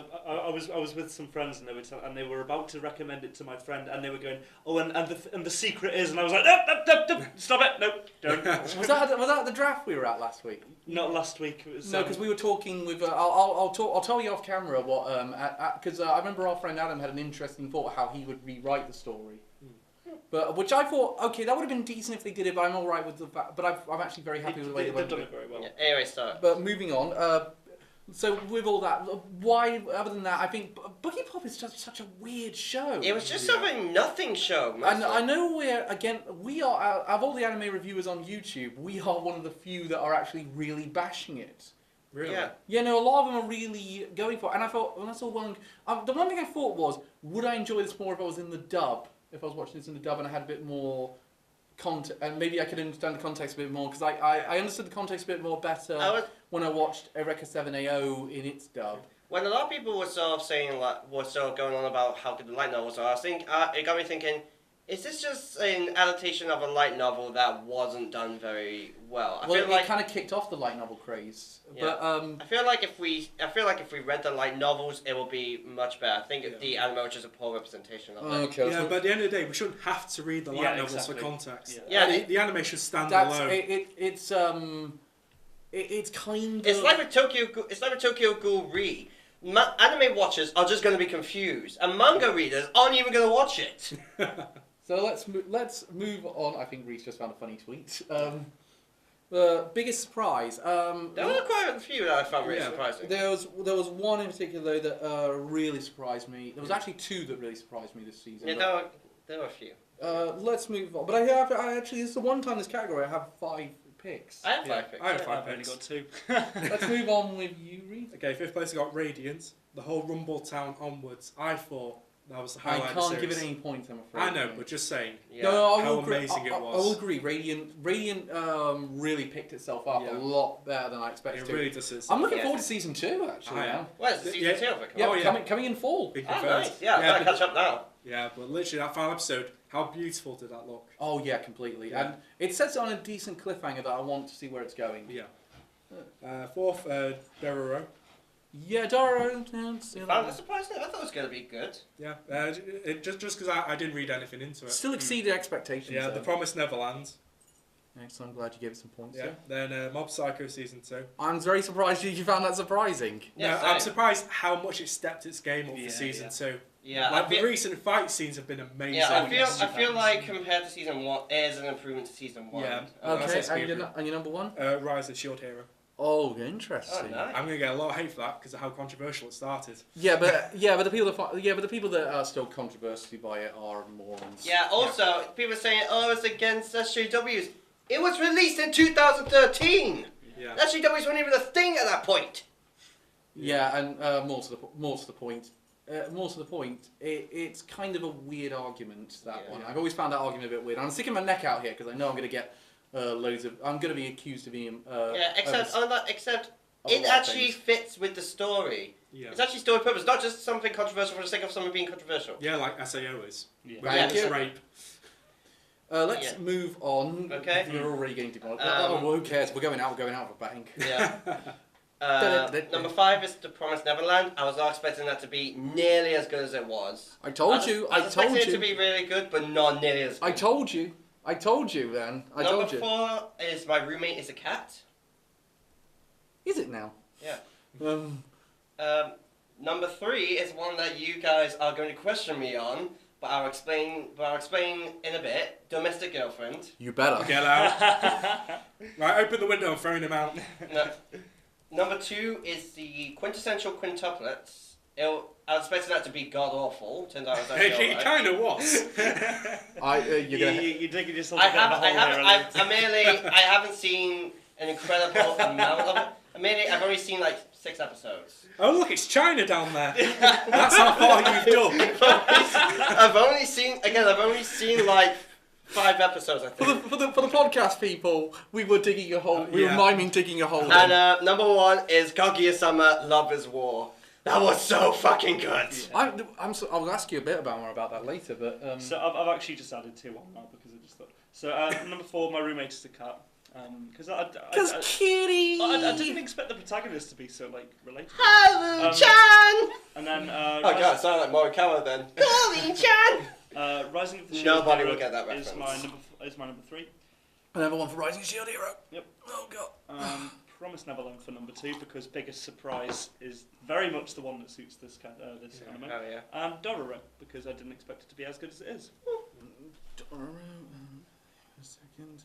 was with some friends and they were about to recommend it to my friend and they were going, oh, and the secret is, and I was like, nope, stop it, nope, don't. was that the draft we were at last week? Not last week. It was, No, because we were talking with. I'll tell you off camera what because I remember our friend Adam had an interesting thought how he would rewrite the story. But which I thought, okay, that would have been decent if they did it, but I'm all right with the fact. But I'm actually very happy with the way they went. They've done it very well. Yeah, anyway, start. But moving on, so with all that, why? Other than that, I think Boogie Pop is just such a weird show. It was just a nothing show. And I know we are out of all the anime reviewers on YouTube, we are one of the few that are actually really bashing it. Really? Yeah. Yeah, no, a lot of them are really going for it. And I thought, when I saw one, the one thing I thought was, would I enjoy this more if I was in the dub? If I was watching this in the dub and I had a bit more context, and maybe I could understand the context a bit more, because I understood the context a bit more better when I watched Eureka 7AO in its dub. When a lot of people were sort of saying, like, were sort of going on about how good the light novels are, it got me thinking, is this just an adaptation of a light novel that wasn't done very well? I feel like it kind of kicked off the light novel craze. Yeah. But I feel like if we read the light novels, it will be much better. I think the anime was just a poor representation of it. okay. Yeah, but at the end of the day, we shouldn't have to read the light novels exactly. for context. Yeah, the anime should stand That's alone. it's kind of. It's like with Tokyo Ghoul Re. Anime watchers are just going to be confused, and manga readers aren't even going to watch it. So let's move on. I think Reese just found a funny tweet. The biggest surprise. There were quite a few that I found really surprising. There was one in particular though that really surprised me. There was actually two that really surprised me this season. Yeah, there were a few. Let's move on. But I actually this is the one time in this category I have 5 picks. I have 5 picks. I have 5 I've only picks. got 2. Let's move on with you, Reese. Okay, 5th place I got Radiant. The whole Rumble Town onwards. I thought that was the I highlight of can't the give it series. any points, I'm afraid. I know, but just saying. Yeah. No, I How will agree. amazing it I was. will agree. Radiant really picked itself up a lot better than I expected It to. really does. I'm looking forward to season 2 actually. I am. Now. Well, it's the season 2 of it. Yeah, coming in fall. Big Oh, confirmed. nice. Yeah, I've got to catch up now. Yeah, but literally that final episode, how beautiful did that look? Oh yeah, completely. Yeah. And it sets it on a decent cliffhanger that I want to see where it's going. Yeah. 4th, Dororo. Yeah, Doro. Found it surprising. I thought it was going to be good. Yeah, just because I didn't read anything into it. Still exceeded expectations. Yeah, though. The Promised Neverland. Excellent. I'm glad you gave it some points. Yeah. Then Mob Psycho season 2. I'm very surprised you found that surprising. Yeah, I'm same. surprised how much it stepped its game up Yeah, for season 2. Yeah, Like I the feel, recent fight scenes have been amazing. yeah, I feel like compared to season 1, it is an improvement to season 1. Yeah. Okay, That's and your number 1? Rise of Shield Hero. Oh, interesting. Oh, nice. I'm gonna get a lot of hate for that because of how controversial it started. Yeah, but the people that are still controversial by it are morons. Yeah, also, people are saying, oh, it's against SJWs. It was released in 2013! Yeah. SJWs weren't even a thing at that point! Yeah, and more to the point, it's kind of a weird argument, that one. Yeah. I've always found that argument a bit weird. I'm sticking my neck out here because I know I'm going to get loads of. I'm going to be accused of being. Except of it a lot of actually things. fits with the story. Yeah. It's actually story purpose, not just something controversial for the sake of something being controversial. Yeah, like SAO is. Yeah. With Thank this you. rape. Let's Yeah. move on. Okay. We're already getting demolished. Um, Who cares? We're going out with a bang. Yeah. Number 5 is The Promised Neverland. I was not expecting that to be nearly as good as it was. I told you. I was expecting it to be really good, but not nearly as good. I told you, man. I told you. Number 4 is My Roommate is a Cat. Is it now? Yeah. Number 3 is one that you guys are going to question me on, but I'll explain in a bit. Domestic Girlfriend. You better. Get out. Right, open the window and throw him out. No. Number 2 is the quintessential quintuplets. I was expecting that to be god awful. Turns out it was actually It alright. kind of was. You're gonna. You're digging yourself I a bit of a hole here. I haven't seen an incredible amount of it. I've only seen like 6 episodes. Oh look, it's China down there. That's how far you've done. I've only seen like 5 episodes, I think. For the podcast people, we were digging a hole. We were Yeah. miming digging a hole. And number 1 is Kaguya-sama Love is War. That was so fucking good. I'll ask you a bit more about that later, but So I've actually just added 2 on now because I just thought. So number 4, My Roommate is a Cat. Because kitty. I didn't expect the protagonist to be so like relatable. Haru-chan! And then Oh god, it sounded like Morikawa then. Golly-chan! Rising of the Shield Nobody Hero will get that is reference. my number 3. Another one for Rising Shield Hero. Yep. Oh god. Promised Neverland for number 2 because biggest surprise is very much the one that suits this anime. Oh yeah. And Dororo because I didn't expect it to be as good as it is. Dororo. A second.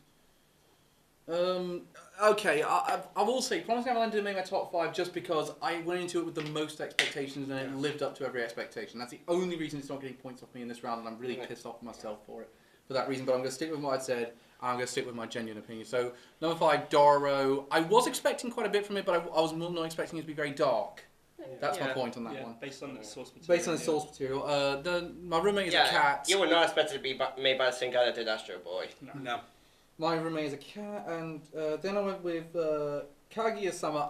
Okay, I will say Promised Neverland didn't make my top 5 just because I went into it with the most expectations and it lived up to every expectation. That's the only reason it's not getting points off me in this round, and I'm really pissed off myself for that reason. But I'm going to stick with what I said. I'm going to stick with my genuine opinion. So number 5, Dororo. I was expecting quite a bit from it, but I was not expecting it to be very dark. That's my point on that one. Based on the source material. Based on the source material. My roommate is a cat. You were not expected to be made by the same guy that did Astro Boy. No. My roommate is a cat, and then I went with Kaguya-sama.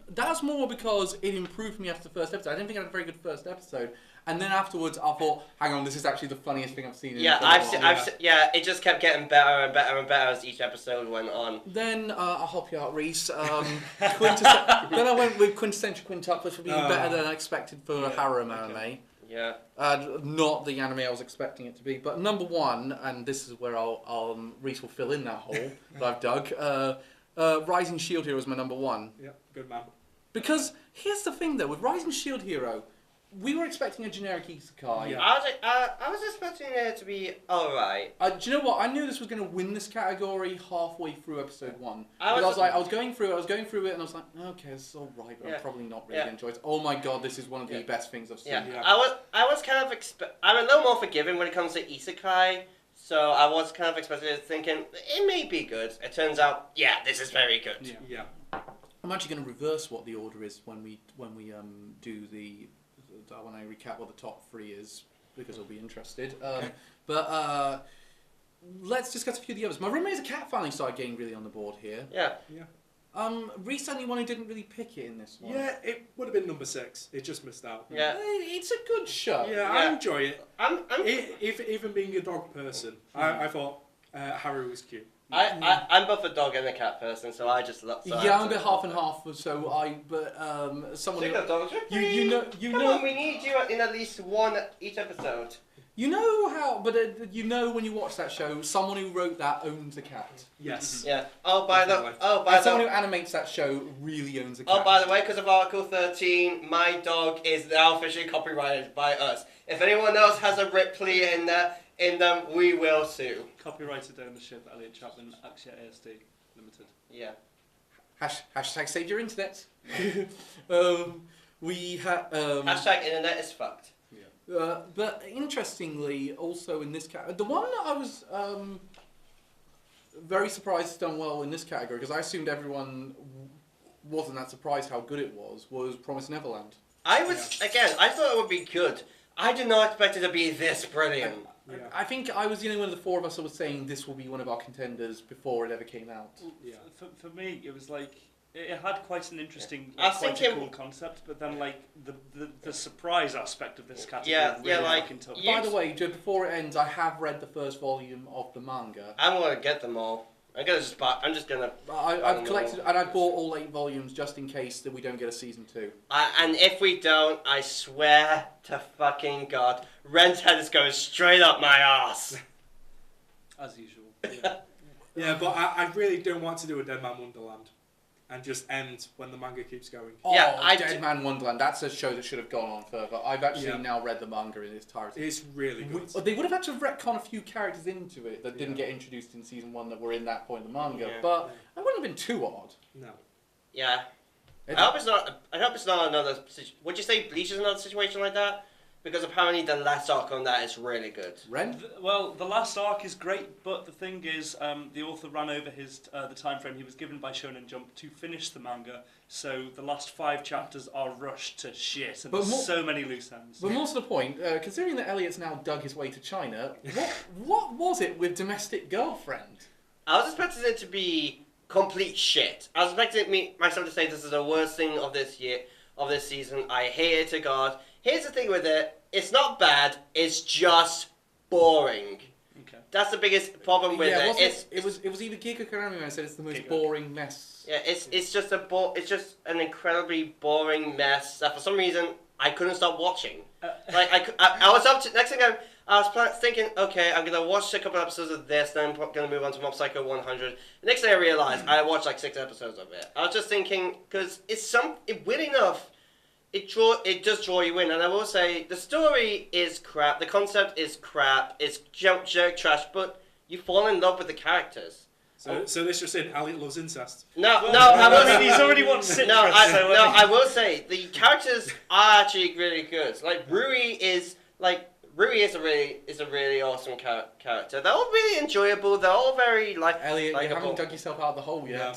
That's more because it improved me after the first episode. I didn't think I had a very good first episode, and then afterwards I thought, hang on, this is actually the funniest thing I've seen. It just kept getting better and better and better as each episode went on. Then I'll help you out, Reese. Then I went with quintessential quintuplets for being better than I expected for a harem anime. Yeah. Not the anime I was expecting it to be, but number 1, and this is where Reese will fill in that hole that I've dug. Rising Shield Hero is my number 1. Yeah, good man. Because here's the thing though, with Rising Shield Hero, we were expecting a generic isekai. Yeah. I was expecting it to be alright. Do you know what? I knew this was going to win this category halfway through episode 1. I I was going through it, and I was like, okay, this is alright, but Yeah. I'm probably not really going to enjoy it. Oh my god, this is one of the best things I've seen. Yeah. Yeah. I was kind of I'm a little more forgiving when it comes to isekai, so I was kind of expecting it, thinking it may be good. It turns out, this is very good. Yeah. I'm actually going to reverse what the order is when we do when I recap what the top 3 is, because I'll be interested. But let's discuss a few of the others. My roommate is a cat finally started getting really on the board here. Yeah. Recently one who didn't really pick it in this one. Yeah, it would have been number 6. It just missed out. Yeah. It's a good show. Yeah, I enjoy it. I'm Even being a dog person, I thought Haru was cute. I'm both a dog and a cat person, so I just love. I'm a bit half and half. So someone. Speaking of dogs, You know. come on, we need you in at least one each episode. You know how, but when you watch that show, someone who wrote that owns a cat. Yes. Yeah. Someone who animates that show really owns a cat. Oh, by the way, because of Article 13, my dog is now officially copyrighted by us. If anyone else has a Ripley in them, we will sue. Copyrighted ownership, Elliot Chapman, Axia ASD Limited. Yeah. Hashtag save your internet. We have. Hashtag internet is fucked. But interestingly, also in this category, the one that I was very surprised has done well in this category, because I assumed everyone wasn't that surprised how good it was Promised Neverland. I thought it would be good. I did not expect it to be this brilliant. Yeah. I think I was the only one of the four of us that was saying this will be one of our contenders before it ever came out. Yeah. For me, it was like it had quite an interesting, I was quite a thinking- cool concept, but then like the surprise aspect of this category Yeah, really yeah, like, fucking took. you- By the way, before it ends, I have read the first volume of the manga. I'm gonna get them all. I'm just gonna. I've collected and I bought all 8 volumes just in case that we don't get a season 2. And if we don't, I swear to fucking God, Ren's head is going straight up my ass. As usual. Yeah, but I really don't want to do a Dead Man Wonderland and just end when the manga keeps going. Oh, Yeah, Dead Man Wonderland. That's a show that should have gone on further. I've actually now read the manga in its entirety. It's really good. They would have had to retcon a few characters into it that didn't Yeah. get introduced in season 1 that were in that point of the manga, Yeah. but it wouldn't have been too odd. No. Yeah. I hope it's not another. Would you say Bleach is another situation like that? Because apparently the last arc on that is really good. Ren? Well, the last arc is great, but the thing is, the author ran over his the time frame he was given by Shonen Jump to finish the manga, so the last 5 chapters are rushed to shit, and But there's so many loose ends. But more to the point, considering that Elliot's now dug his way to China, what was it with Domestic Girlfriend? I was expecting it to be complete shit. I was expecting myself to say this is the worst thing of this year, of this season. I hate it to God. Here's the thing with it. It's not bad. It's just boring. Okay. That's the biggest problem with yeah, it. it was either Geek or Konami that said it's the most Geek. boring mess. Yeah, it's just an incredibly boring mess that for some reason I couldn't stop watching. I was up to next thing I was thinking, okay, I'm gonna watch a couple episodes of this, then I'm gonna move on to Mob Psycho 100. The next thing I realized, I watched like 6 episodes of it. I was just thinking because weird enough. It does draw you in, and I will say the story is crap, the concept is crap, it's jerk trash, but you fall in love with the characters. So this just in, Elliot loves incest. No, I will say he's already won citrus. I will say the characters are actually really good. Like Rui is a really awesome character. They're all really enjoyable. They're all very Elliot, you likable. haven't dug yourself out of the hole yet. Yeah.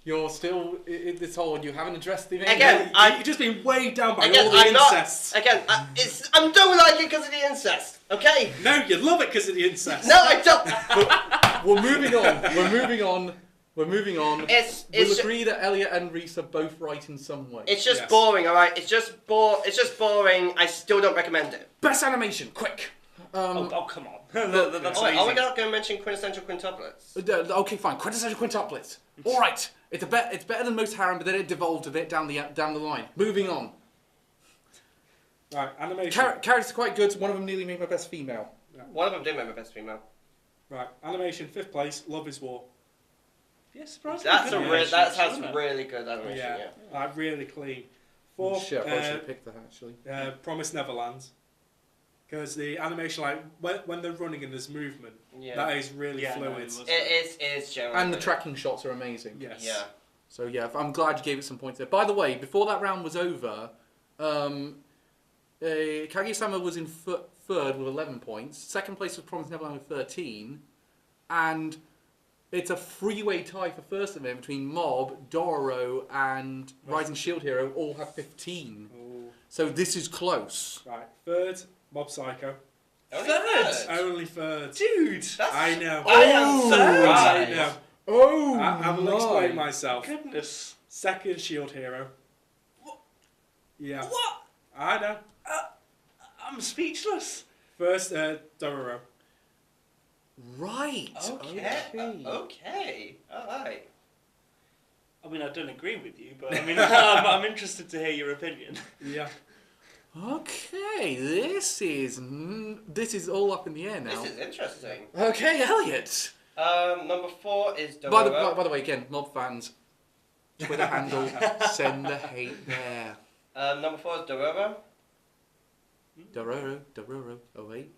You're still in this hole and you haven't addressed the main Again, You've just been weighed down by Again, all the I'm not- incests. I'm don't like it because of the incest. Okay. No, you love it because of the incest. No, I don't. We're moving on. It's We'll just, agree that Elliot and Reese are both right in some way. it's just Yes. boring. All right. It's just boring. I still don't recommend it. Best animation, quick! Oh, come on. That's Are we amazing. not going to mention quintessential quintuplets? Okay, fine. Quintessential quintuplets. All right. It's better than most harem, but then it devolved a bit down the line. Moving on. Right, animation. Characters are quite good. One of them nearly made my best female. One of them did make my best female. Right, animation, 5th place, Love is War. Yeah, surprisingly That good animation, has isn't it? really good animation. Yeah. Like really clean. 4th, Shit, I probably should have picked that actually. Promised Neverland. Because the animation, like, when they're running and there's movement, Yeah. that is really Yeah, no, fluid. it was- It is generally. And the good. tracking shots are amazing. Yes. Yeah. So yeah, I'm glad you gave it some points there. By the way, before that round was over, Kaguya-sama was in third with 11 points. Second place was Promised Neverland with 13. And it's a three-way tie for first of it between Mob, Dororo, and Rising Shield Hero all have 15. Oh. So this is close. Right, 3rd, Mob Psycho. Only Third? Only 3rd. Dude! That's- I know. I am Oh, surprised. I know. Oh, I will explain myself. Goodness. 2nd, Shield Hero. Yeah. What? I know. I'm speechless. 1st, Dororo. Right. Okay. All right. I mean, I don't agree with you, but I mean, I'm interested to hear your opinion. Yeah. Okay, this is all up in the air now. This is interesting. Okay, Elliot. Number 4 is Dororo. By the way, again, Mob fans, Twitter handle, send the hate there. Number 4 is Dororo. Dororo. Oh wait.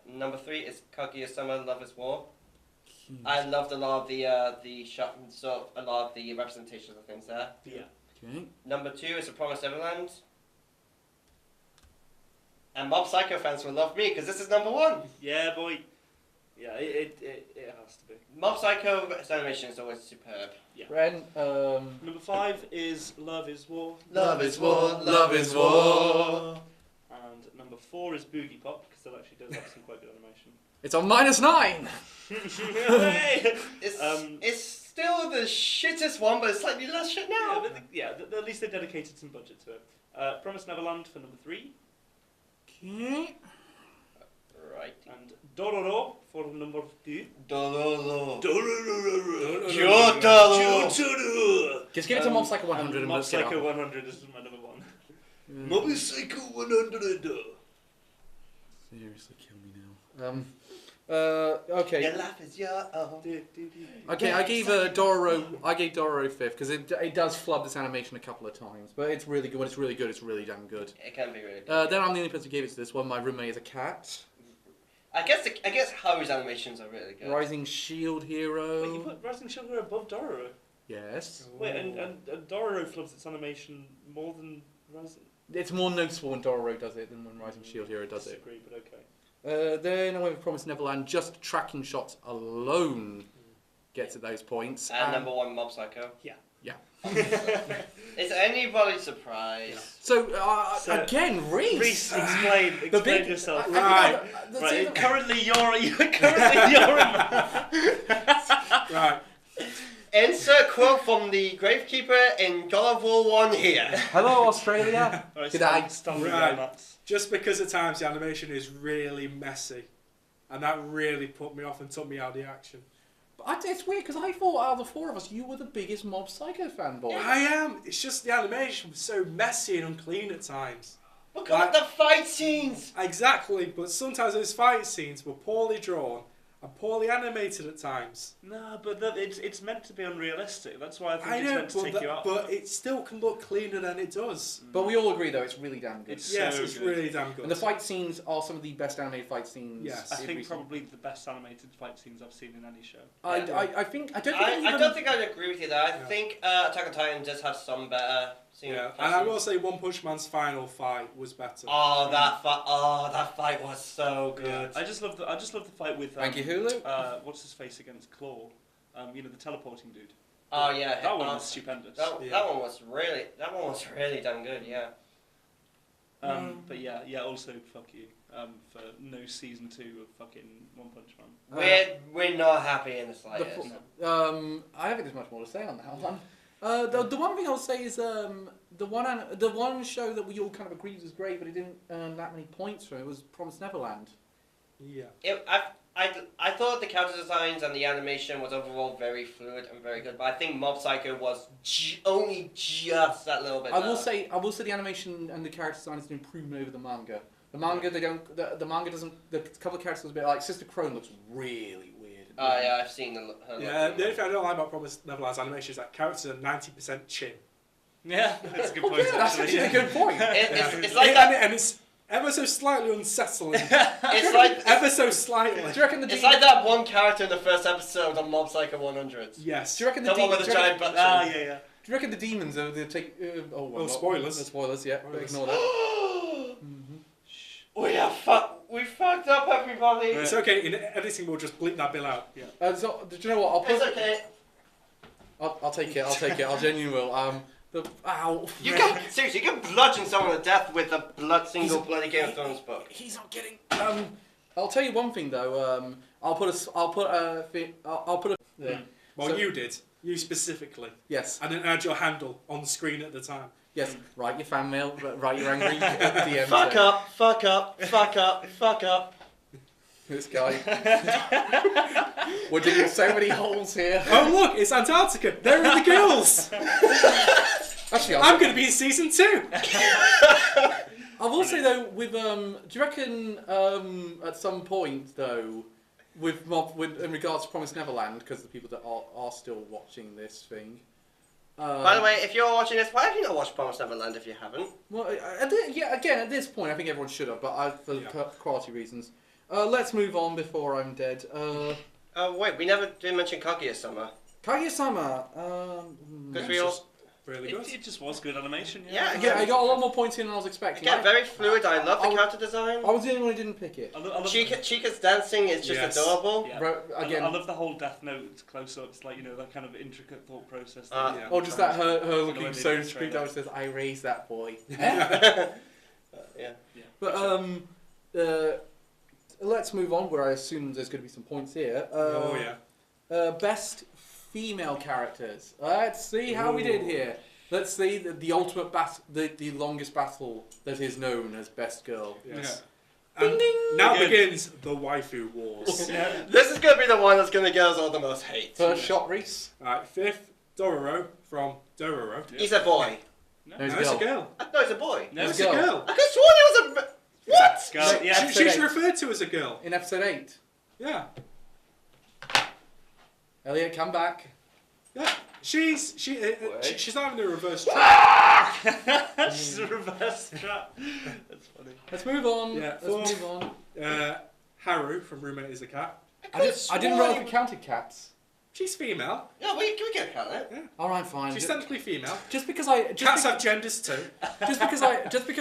Number 3 is Kaguya-sama Love is War. I loved a lot of the shot, sort of a lot of the representations of things there. Yeah. Okay. Number 2 is The Promised Neverland. And Mob Psycho fans will love me because this is number 1. Yeah, boy. Yeah, it has to be. Mob Psycho's animation is always superb. Ren, Number 5 is Love is War. Love is war, love is war. And number 4 is Boogie Pop, because that actually does have some quite good animation. It's on -9. Hey! It's still the shittest one, but it's slightly less shit now. At least they dedicated some budget to it. Promised Neverland for number 3. Okay. Right. And Dororo for number 2. Dororo. Dororo. Jotaro. Just give it to Mob Psycho 100 and Mob let's get it Psycho on. 100 is my number 1. Mob Psycho 100. Seriously, kill me now. Okay. Your laugh is your own. Okay, I gave Dororo 5th because it does flub this animation a couple of times, but it's really good. When it's really good, it's really damn good. It can be really good. Then I'm the only person who gave it to this one. My roommate is a cat. I guess Haru's animations are really good. Rising Shield Hero. Wait, you put Rising Sugar above Dororo? Yes. Wait, and Dororo flubs its animation more than Rising... It's more noticeable when Dororo does it than when Rising Shield Hero does it. Disagree, but okay. Then I went with Promised Neverland. Just tracking shots alone gets at those points. And number 1, Mob Psycho. Yeah. Yeah. Is anybody surprised? So, So, again, Reese. Reese, explain yourself. Right. Currently you're in Right. Insert quote from the Gravekeeper in God of War 1 here. Hello, Australia. Right, G'day. Right. Just because at times the animation is really messy, and that really put me off and took me out of the action. It's weird because I thought out of the 4 of us, you were the biggest Mob Psycho fanboy. I am. It's just the animation was so messy and unclean at times. Look at the fight scenes. Exactly, but sometimes those fight scenes were poorly drawn and poorly animated at times. No, but it's meant to be unrealistic. That's why I think I it's know, meant to take you out. but it still can look cleaner than it does. But we all agree, though, it's really damn good. It's Yes, so it's good. really damn good. And the fight scenes are some of the best animated fight scenes. Yes. I think recently. probably the best animated fight scenes I've seen in any show. I don't think. I don't think I'd agree with you there. I think Attack on Titan does have some better scenes. Yeah, and I will say One Punch Man's final fight was better. Oh, that fight was so good. Yeah. I just love the fight with Thank you, Hulu. what's his face against Claw, the teleporting dude. Oh yeah, That one was stupendous. That one was really damn good. Yeah. But yeah, also fuck you for no season 2 of fucking One Punch Man. We're not happy in the slightest. I don't think there's much more to say on that one. The one thing I'll say is the one show that we all kind of agreed was great, but it didn't earn that many points from it was Promised Neverland. Yeah. I thought the character designs and the animation was overall very fluid and very good, but I think Mob Psycho was only just that little bit. I will say the animation and the character design has been improved over the manga. The manga the manga doesn't. The couple of characters was a bit like Sister Crone looks really weird. Oh yeah, I've seen her. Yeah, the only thing I don't like about Promised Neverland's animation is that characters are 90% chin. Yeah, that's a good point. Yeah, that's actually a good point. It's like that. And it's ever so slightly unsettling. It's like ever so slightly. Do you reckon it's like that one character in the first episode of Mob Psycho 100. Yes. Do you reckon The one with the giant butt. Yeah. Do you reckon the demons are the take? Spoilers. The spoilers, yeah. Spoilers. Ignore that. We fucked up, everybody. It's okay. In editing, we'll just bleep that bill out. So, do you know what? It's okay. I'll take it. I genuinely will. Ow. You can bludgeon someone to death with a single bloody Game of Thrones book. He's not getting. I'll tell you one thing though. I'll put a. Yeah. Well, So- you did. You specifically. Yes. I didn't add your handle on the screen at the time. Yes. Write your fan mail. Write your angry DM. Fuck up, fuck up, fuck up, fuck up. This guy. We're digging so many holes here. Oh look, it's Antarctica. There are the girls. Actually, I'm going to be in season 2. I will say though, with do you reckon at some point though, with in regards to Promised Neverland, because the people that are still watching this thing. By the way, if you're watching this, why have you not watched Promised Neverland if you haven't? Well, again, at this point, I think everyone should have, but for quality reasons. Let's move on before I'm dead. Oh wait, we never did mention Kaguya-sama. Kaguya-sama. Because we all... Really good. It just was good animation. Yeah, Again, I got a lot more points in than I was expecting. Again, very fluid. I love the character design. I was the only one who didn't pick it. I love Chica's dancing is just adorable. Yeah. Again, I love the whole Death Note close-ups, like that kind of intricate thought process. or just that her the way looking they so portray street that. out says, "I raised that boy." Yeah. But let's move on. Where I assume there's going to be some points here. Oh yeah. Best female characters. Let's see how we did here. Let's see the ultimate battle, the longest battle that is known as best girl. Yes. Ding, And ding. now Good. begins the waifu wars. Yeah. This is going to be the one that's going to get us all the most hate. First shot, Reese. Alright, fifth, Dororo from Dororo. He's a boy. No, No, it's it's a a girl. girl. No, he's a boy. No, It's It's a a girl. girl. I could have sworn he was a... What? Girl, yeah. Episode She's eight. referred to as a girl. In episode 8. Yeah. Elliot, come back. Yeah. She's not even a reverse trap. She's a reverse trap. That's funny. Let's move on. Yeah, Let's move on. Haru from Roommate is a Cat. I didn't realize we counted cats. She's female. Yeah, we can count it. All right, fine. She's technically female. Just because I Cats have genders too. just because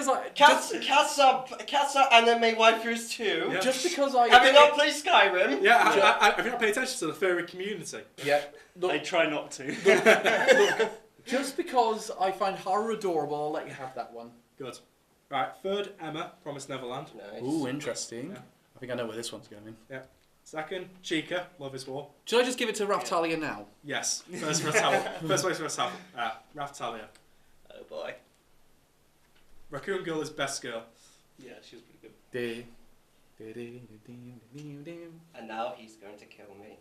I Cats are anime waifus too. Yeah. just because I Have you not played Skyrim? Yeah, have you not paid attention to the furry community? yeah. I Look, try not to. just because I find Haru adorable, I'll let you have that one. Good. Right, third, Emma, Promised Neverland. Nice. Ooh, interesting. Yeah. I think I know where this one's going. Second, Chica, Love is War. Should I just give it to Raftalia now? Yes. First, first place for Raftalia. Oh boy. Raccoon Girl is best girl. Yeah, she's pretty good. Dee. And now he's going to kill me.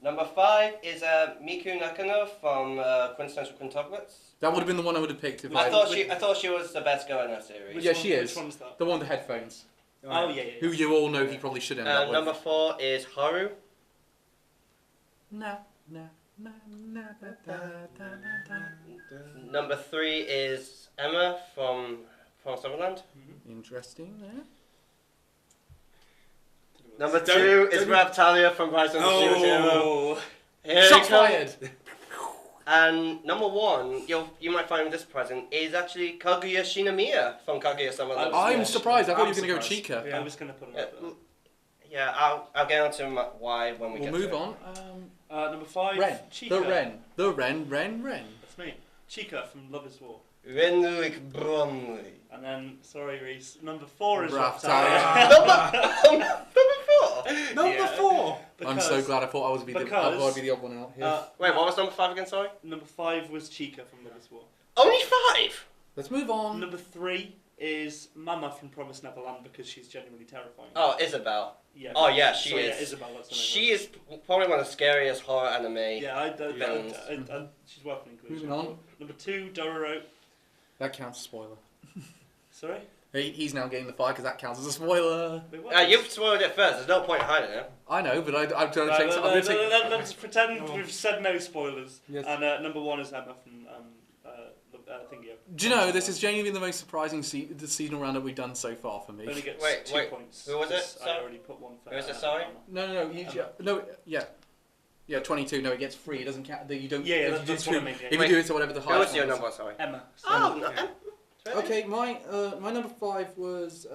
Number 5 is Miku Nakano from Quintessential Quintuplets. That would have been the one I would have picked if I thought she was the best girl in her series. Yeah, she is. Which one's that? The one with the headphones. Oh, yeah. Who you all know he probably should end up with. Number 4 is Haru. No, no, no, no, da, da, da, da, da. Number 3 is Emma from Neverland. Interesting there. Number Don't- 2 is don't- Raptalia from Rise of the Shield Hero. Oh. Here he Shots comes. fired! And number 1, you might find this present, is actually Kaguya Shinomiya from Kaguya-sama. I'm I'm Yeah. surprised. I thought I'm you were going to go surprised. Chica. Yeah. I was going to put Yeah, her up yeah, I'll get on to why when we We'll get move to it. on. there. Number 5, Ren. Chica. The Ren. That's me. Chica from Love is War. Renwick Bromley. And then, sorry Reese, number 4 is Raftalia. Raftalia. Number 4! Number Yeah. 4. I'm so glad I thought I was be the odd one out here. Wait, what was number 5 again, sorry? Number 5 was Chica from Love is War. Only 5? Let's move on. Number 3 is Mama from Promised Neverland because she's genuinely terrifying. Oh, Isabel. Yeah. Oh, yeah, she Sorry, is. Yeah, Isabel, that's the name. She is probably one of the scariest horror anime. Yeah, villains. she's worth an inclusion. Moving on. Number 2, Dororo. That counts as a spoiler. Sorry? He's now getting the fire because that counts as a spoiler. Wait, what? You've spoiled it first. There's no point hiding it. I know, but I'm trying to Right, take. I'm going to take. let's pretend we've said no spoilers. Yes. And number 1 is Emma from Thingy. Do you know this is genuinely the most surprising the seasonal round that we've done so far for me? Only gets Wait, 2 wait, points. who was it? 'cause I Sorry? already put one for Who was it, sorry? Emma. Yeah, 22. No, it gets 3. It doesn't count. You don't. Yeah, if that's you what do I mean, yeah. If you Wait, do it to whatever the Who highest was your one is. number, sorry? Emma. Oh, no. Yeah. Okay, my number 5 was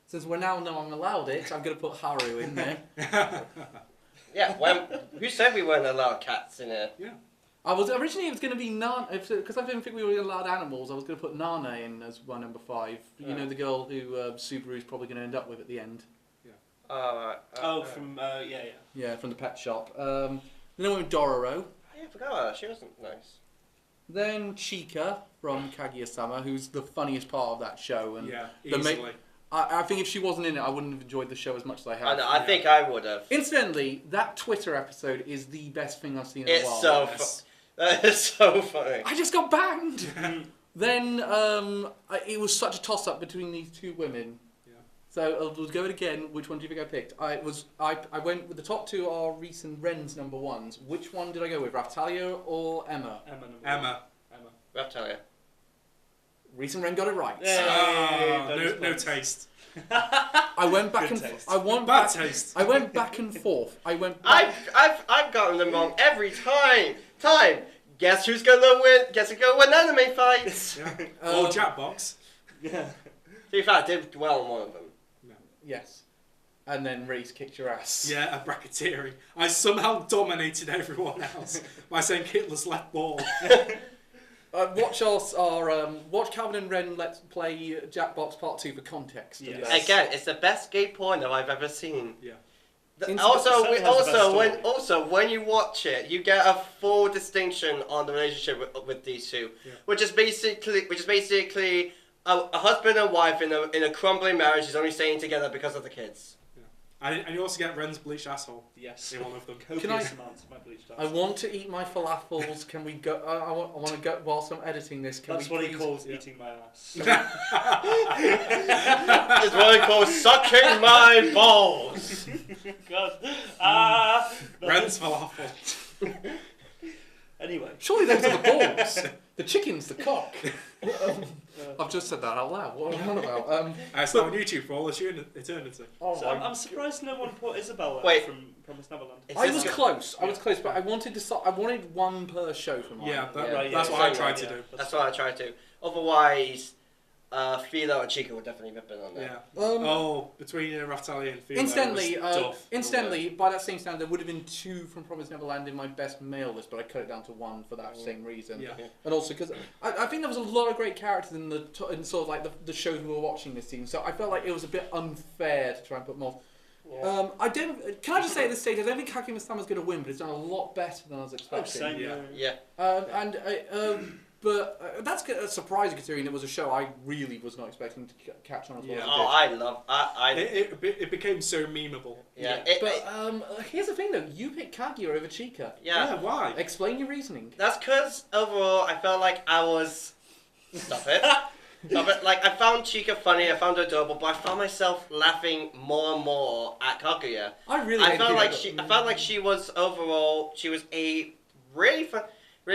since we're now I'm allowed it, I'm going to put Haru in there. Yeah, who said we weren't allowed cats in here? I was originally it was going to be Nana because I didn't think we were allowed animals. I was going to put Nana in as my number 5. You know the girl who Subaru's probably going to end up with at the end. From yeah. Yeah, from the pet shop. Then I went with Dororo. I forgot about her. She wasn't nice. Then Chica from Kaguya-sama, who's the funniest part of that show. And Yeah, the easily. I think if she wasn't in it, I wouldn't have enjoyed the show as much as I have. I know. I think I would have. Incidentally, that Twitter episode is the best thing I've seen in a It's while. so Yes. that is so funny. I just got banged. Then it was such a toss-up between these two women. Yeah. So I'll go it again. Which one do you think I picked? I went with the top 2 are Reese and Ren's number 1s. Which one did I go with? Raftalia or Emma? Emma. Reptalia. Reese and Ren got it right. Yeah. No taste. I went back Good and taste. I went Bad back. taste. I went back and forth. I went. Back. I've gotten them wrong every time. Guess who's gonna win? Guess who's gonna win anime fights? Yeah. Um, Or Jackbox. Yeah. To be fair, I did well on one of them. Yes. And then Reese kicked your ass. Yeah, a bracketeering. I somehow dominated everyone else by saying Hitler's left ball. watch Calvin and Ren Let's Play Jackbox Part 2 for context. Yes. Yes. Again, it's the best gay porno I've ever seen. Yeah. Also, when you watch it, you get a full distinction on the relationship with these two, which is basically a husband and wife in a crumbling marriage is only staying together because of the kids. And you also get Ren's bleached asshole. Yes. In one of them. Copious amounts of my bleached I asshole. want to eat my falafels. Can we go? I want to go whilst I'm editing this. Can That's we what he please- calls eating my ass. It's what I call sucking my balls. God. Ren's falafel. Anyway. Surely those are the balls. The chicken's the cock. I've just said that out loud. What am I on about? It's not on YouTube for all eternity. Oh So my I'm surprised no one put Isabella Wait. from Promised Neverland. It's I just was go- close. I was close, but I wanted to. I wanted one per show for mine. Yeah, Right, that's yeah, what I yeah, tried to yeah. do. That's what I tried to. Otherwise, Philo and Chica would definitely have been on there. Yeah. Between Raftalia and Philo. Incidentally, by that same standard, there would have been 2 from Promised Neverland in my best male list, but I cut it down to 1 for that same reason. Yeah. And also because I think there was a lot of great characters in in sort of like the shows we were watching this season, so I felt like it was a bit unfair to try and put more. Yeah. Can I just say at this stage, I don't think Kakima Sama's going to win, but it's done a lot better than I was expecting. Same. Yeah. But that's surprising considering it was a show I really was not expecting to catch on as well as it did. I It became so memeable. yeah. But here's the thing though, you picked Kaguya over Chica. Yeah. Why? Explain your reasoning. That's because overall I felt like I was. Stop it. Stop it. Like I found Chica funny, I found her adorable, but I found myself laughing more and more at Kaguya. I felt like she was overall. She was a really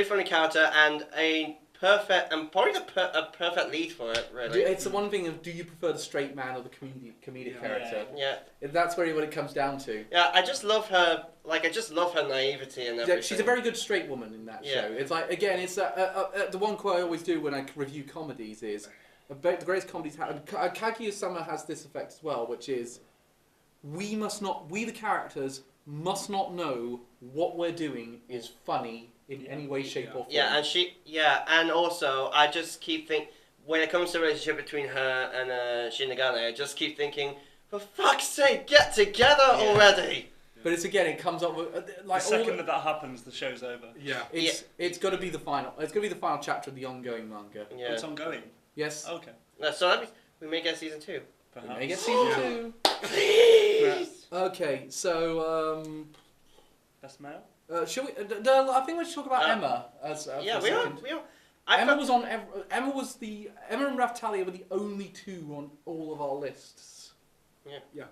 funny character and a perfect and probably a perfect lead for it. Really. It's the one thing of do you prefer the straight man or the comedic character? Yeah. That's really what it comes down to. Yeah, I just love her. Like I just love her naivety and everything. Yeah, she's a very good straight woman in that show. It's like again, it's the one quote I always do when I review comedies is the greatest comedies have. Kaguya-sama has this effect as well, which is we the characters must not know what we're doing is funny in any way, shape, or form. Yeah, and also I just keep thinking when it comes to the relationship between her and Shinigami, I just keep thinking, for fuck's sake, get together already. But it comes up with like The second that happens, the show's over. Yeah. It's got to be the final. It's going to be the final chapter of the ongoing manga. Yeah. It's ongoing. Yes. Okay. So that means we may get season 2. We may get season 2. Please. Okay, so Best male. shall we? I think we should talk about Emma as Yeah, for a second. we are. Emma was on. Emma and Raftalia were the only 2 on all of our lists. Yeah.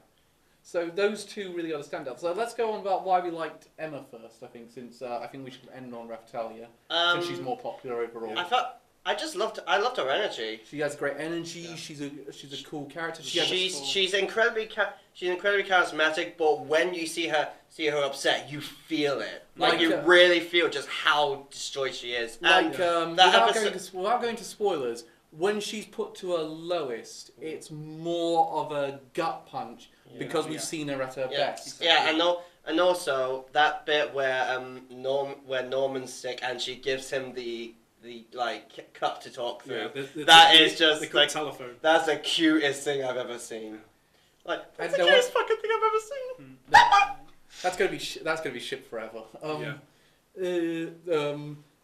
So those 2 really are the standouts. So let's go on about why we liked Emma first. I think since I think we should end on Raftalia since she's more popular overall. I loved her energy. She has great energy. Yeah. She's a cool character. She's incredibly charismatic, but when you see her upset, you feel it. Like you really feel just how destroyed she is. Like without going to spoilers, when she's put to her lowest, it's more of a gut punch because we've seen her at her best. Yeah, and also that bit where Norman's sick and she gives him the like cup to talk through. Yeah, is just the like telephone. That's the cutest thing I've ever seen. Like that's the cutest fucking thing I've ever seen. That's gonna be shit forever.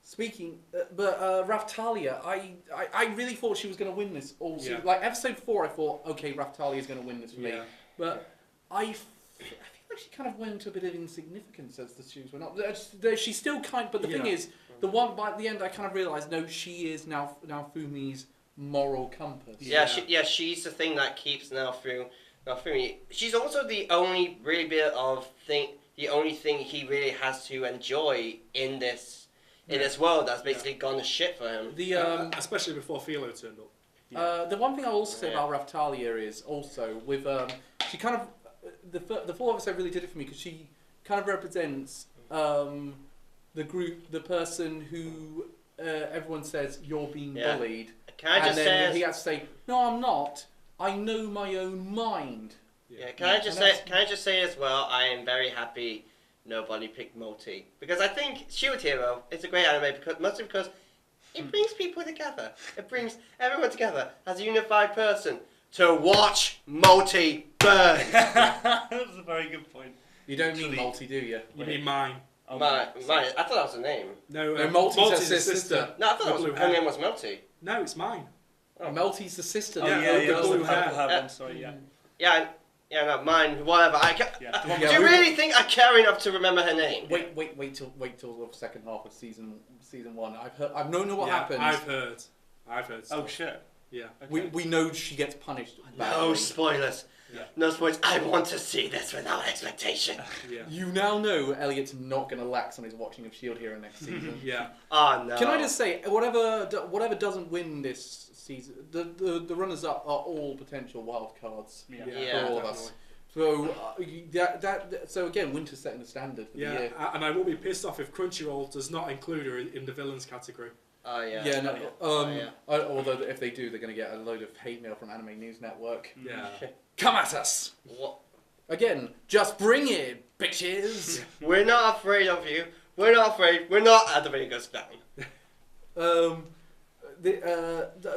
Speaking, but Raftalia, I really thought she was gonna win this all season. Like episode 4, I thought okay, Raftalia is gonna win this for me, but I feel like she kind of went to a bit of insignificance as the shoes went up. She's still but the thing is, the one by the end I kind of realised no, she is now Fumi's moral compass. She's the thing that keeps Fumi. She's also the only thing he really has to enjoy in this world that's basically gone to shit for him. Especially before Philo turned up. The one thing I'll also say about Raftalia is also with she kind of the full episode really did it for me because she kind of represents the group, the person who everyone says you're being bullied, and then he has to say no, I'm not. I know my own mind. Yeah, can I just say as well, I am very happy nobody picked Multi because I think Shield Hero is a great anime mostly because It brings people together. It brings everyone together as a unified person to watch Multi burn. That's a very good point. You don't mean Actually- multi, do you? You mean mine? Oh, Mine, I thought that was a name. No, No, Multi's her the sister. No, I thought The blue her hair. name was Multi. No, it's mine. Oh. Melty's the sister. Oh, Yeah, yeah, the yeah. blue the hair. purple hair Yeah. one, sorry, yeah. Yeah, no, mine, whatever. Yeah. Do Yeah, you we- really think I care enough to remember her name? Wait till the second half of season 1. I've known what Yeah, happens. I've heard. Oh, Stuff. shit. Yeah. Okay. We know she gets punished. No badly. spoilers. Yeah. No spoilers. I want to see this without expectation. Yeah. You now know Elliot's not going to lax on his watching of Shield Hero next season. Yeah. Oh no. Can I just say, whatever doesn't win this season, the runners up are all potential wild cards Yeah. Yeah. for all of us. So so again, Winter's setting the standard for the Yeah, year. and I will be pissed off if Crunchyroll does not include her in the villains category. Oh yeah. Yeah, no, yeah. although if they do, they're going to get a load of hate mail from Anime News Network. Yeah. Come at us! What? Again, just bring it, bitches! We're not afraid of you. We're not afraid. We're not at the Vegas down.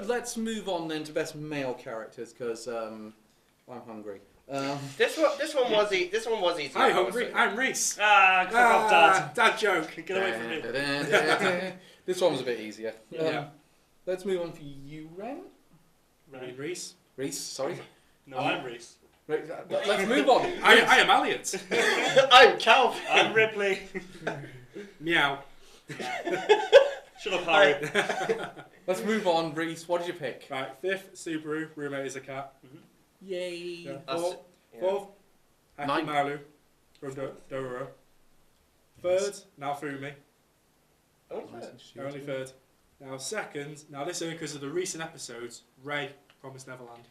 Let's move on then to best male characters, because I'm hungry. This one was easy. Hi, I hungry. would say. I'm Reese. Ah, fuck off, Dad. Dad joke. Get away from me. This one was a bit easier. Yeah. Let's move on for you, Ren. Right. Reese. Reese, sorry. No, I'm Reese. Right, let's move on. I am Elliot. I'm Calvin. I'm Ripley. Meow. Shut up, Harry. Let's move on, Reese. What did you pick? Right, fifth, Subaru, roommate is a cat. Yay. Yeah. That's- Fourth, Ninth. Hakimaru from Dororo. Third, Naofumi. Oh, Only third. Now second, now this is only because of the recent episodes, Ray, Promised Neverland.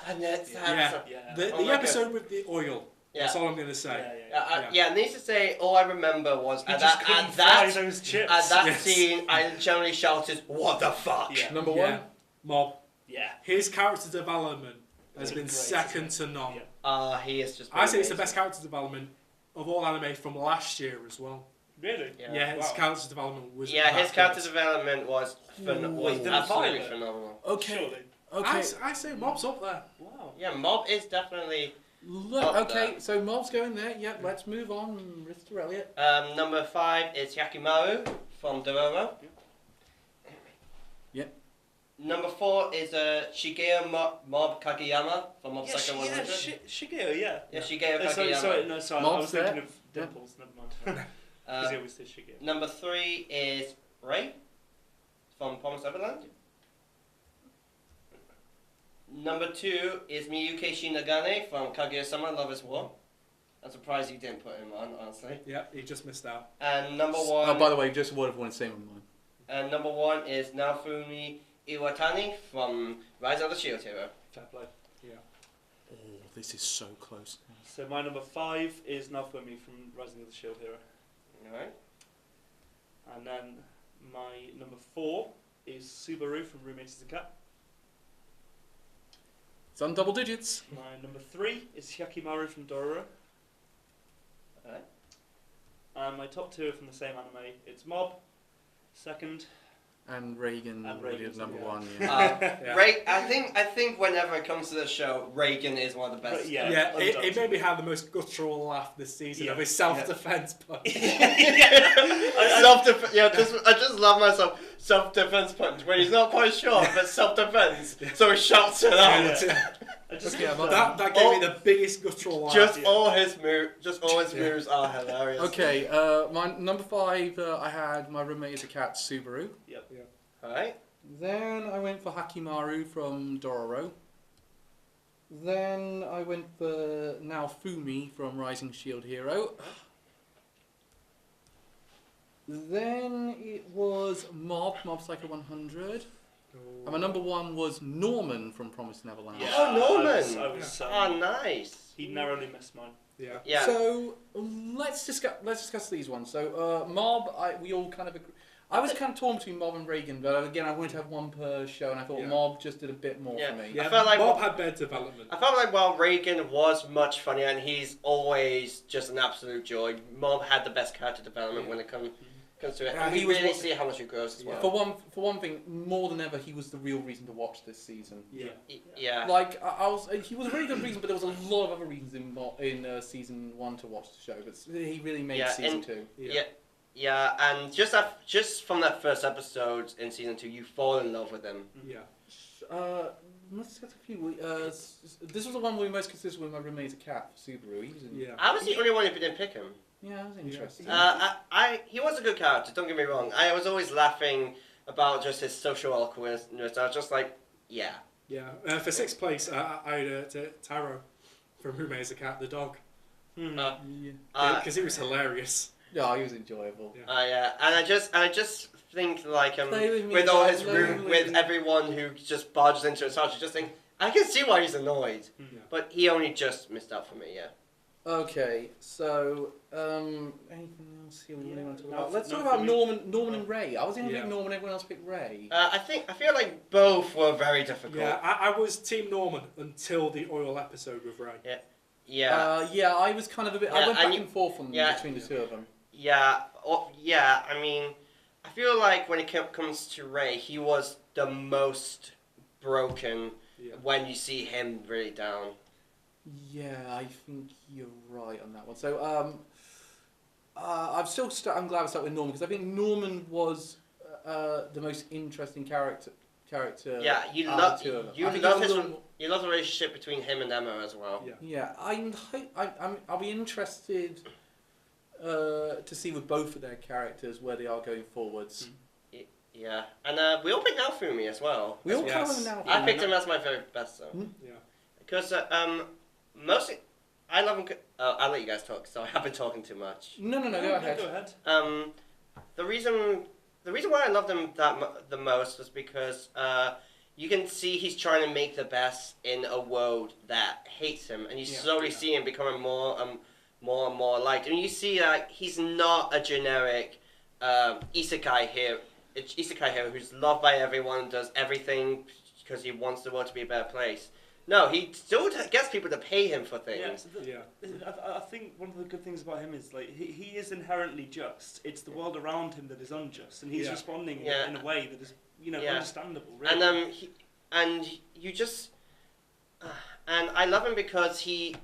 and that's Yeah. Yeah. The Oh my episode with the oil. Yeah. That's all I'm going to say. Yeah, needs to say, all I remember was He at just that, couldn't at fry that, those chips. at that Yes. scene, I generally shouted, "What the fuck?" Yeah. Number Yeah. one. Mob. Yeah. His character development has It's been great, second isn't to none. Yeah. He is just. I say it's the amazing. best character development of all anime from last year as well. Really? Yeah. His Wow. character development was. Yeah, his that character good. development was Wait, then absolutely Violet? phenomenal. Okay. Surely. Okay. I say Mob's up there. Wow. Yeah, Mob is definitely Look, Up okay, there. so Mob's going there. Yep, let's move on. Mr. Elliot. number 5 is Yakimaru from Dororo. Yep. Number 4 is Shigeo Mob Kageyama from Mob Psycho 100. Shigeo, yeah. Yeah, Shigeo Sorry, Kageyama. sorry, I Mob's was thinking there. of Dimples, never mind. Because he always says Shigeo. Number 3 is Ray from Promised Neverland. Number 2 is Miyuki Shinagane from Kaguya-sama Love is War. I'm surprised you didn't put him on, honestly. Yeah, he just missed out. And number 1 Oh, by the way, just a word of warning, same with mine. and number 1 is Naofumi Iwatani from Rise of the Shield Hero. Fair play. Oh, this is so close. So my number 5 is Naofumi from Rising of the Shield Hero. Alright. And then my number 4 is Subaru from Roommate is a Cat. It's on double digits. My number 3 is Hyakimaru from Dororo. Alright. And my top 2 are from the same anime. It's Mob, second. And Reagan, And really Reagan's number yeah. 1. Yeah. Yeah. Ray, I think whenever it comes to the show, Reagan is one of the best. Yeah. Yeah, it undoubtedly. made me have the most guttural laugh this season Yeah. of his self-defense punch. Self-defense. Yeah, I just love myself. Self-defense punch when he's not quite sure, but self-defense. So he shouts it out. Yeah. I just Okay, love That gave me the biggest guttural laugh. Just Yeah. all his moves are hilarious. Okay, my number 5, I had my roommate is a cat, Subaru. Alright. Then I went for Hakimaru from Dororo. Then I went for Naofumi from Rising Shield Hero. Then it was Mob Psycho 100. And my number 1 was Norman from Promised Neverland. Yeah. Oh, Norman. I was, Oh, nice. he narrowly missed mine. Yeah. Yeah. So let's discuss these ones. So Mob, we all kind of agree. I was kind of torn between Mob and Reagan, but again, I wanted to have one per show, and I thought Yeah. Mob just did a bit more Yeah. for me. Yeah, I felt like Bob had better development. I felt like while Reagan was much funnier and he's always just an absolute joy, Mob had the best character development when it comes to it. Yeah, And he we was really what- see how much he grows as well. For one thing, more than ever, he was the real reason to watch this season. Yeah. Yeah. Like he was a really good reason, but there was a lot of other reasons in season 1 to watch the show. But he really made season 2. Yeah, and just from that first episode in season 2, you fall in love with him. Yeah. Let's get a few. This was the one we were most consistent with. My roommate's a cat, Subaru. He was in, Yeah. I was the only one who didn't pick him. yeah, that was interesting. He was a good character. Don't get me wrong. I was always laughing about just his social awkwardness. I was just like, yeah. Yeah. For 6th place, I had Taro from Who Made the Cat, the dog, because he was hilarious. Yeah, he was enjoyable. Yeah. And I just think like Play with me, with all his play room, with with me. everyone who just barges into his house, you just think I can see why he's annoyed, Yeah. but he only just missed out for me. Yeah. Okay, so anything else here we really want to talk no, about? Let's no, talk about for me- Norman and Ray. I was going to Yeah. pick Norman. Everyone else picked Ray. I feel like both were very difficult. Yeah, I was Team Norman until the oil episode with Ray. Yeah. I was kind of a bit. I Yeah, went and back you- and forth on yeah. between the two of them. Yeah. Yeah. I mean, I feel like when it comes to Ray, he was the most broken Yeah. when you see him really down. Yeah, I think you're right on that one. So I'm glad I started with Norman because I think Norman was the most interesting character. Yeah, you out love of the two of them. you I think love he's a his little- you love the relationship between him and Emma as well. Yeah. Yeah, I'll be interested to see with both of their characters where they are going forwards. Yeah, and we all picked Naofumi as well. We all Yes. come now. I picked him as my very best though, Yeah. because mostly I love him. I'll let you guys talk. So I have been talking too much. No, go ahead. Go ahead. The reason why I loved him the most was because you can see he's trying to make the best in a world that hates him, and you slowly see him becoming more and more liked. And you see that he's not a generic isekai hero who's loved by everyone, does everything because he wants the world to be a better place. No, he still gets people to pay him for things. Yeah. I think one of the good things about him is like he is inherently just. It's the world around him that is unjust, and he's Yeah. responding Yeah. in a way that is Yeah. understandable. Really. And and I love him because he's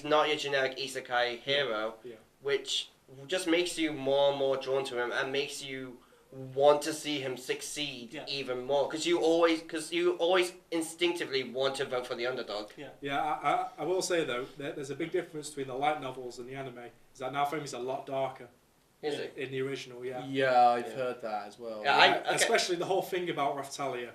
not your generic isekai hero, Yeah. which just makes you more and more drawn to him and makes you want to see him succeed even more because you always instinctively want to vote for the underdog. Yeah, I will say though, there's a big difference between the light novels and the anime. Is that Naofumi is a lot darker Is it? in the original, yeah. Yeah, I've heard that as well. Yeah, okay. Especially the whole thing about Raftalia.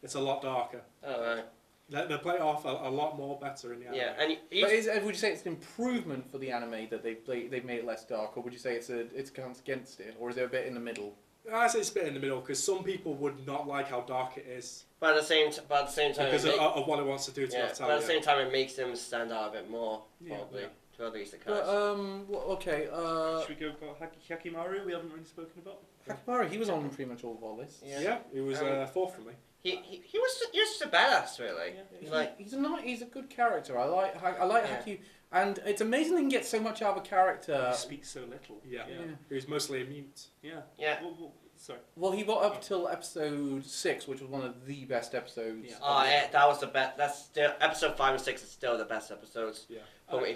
It's a lot darker. Oh, right. They play it off a lot more better in the anime. Yeah, and But would you say it's an improvement for the anime that they've made it less dark, or would you say it's counts against it, or is there a bit in the middle? I say it's a bit in the middle because some people would not like how dark it is but at the same time, because of what it wants to do to but at the Raftalia. same time, it makes him stand out a bit more, Yeah. probably, to other isekais. But okay. Should we go about Hakimaru? We haven't really spoken about. Hakimaru, he was on pretty much all of our lists. Yeah, it was fourth for me. He was just a badass, really. Yeah. He's a good character. I like Yeah. Haki, and it's amazing they can get so much out of a character. He speaks so little. Yeah. Yeah. It was mostly a mute. Yeah. Yeah. Sorry. Well, he got up till episode 6, which was one of the best episodes. Yeah. Oh, yeah, that was the best. That's still episode 5 and 6 is still the best episodes. Yeah.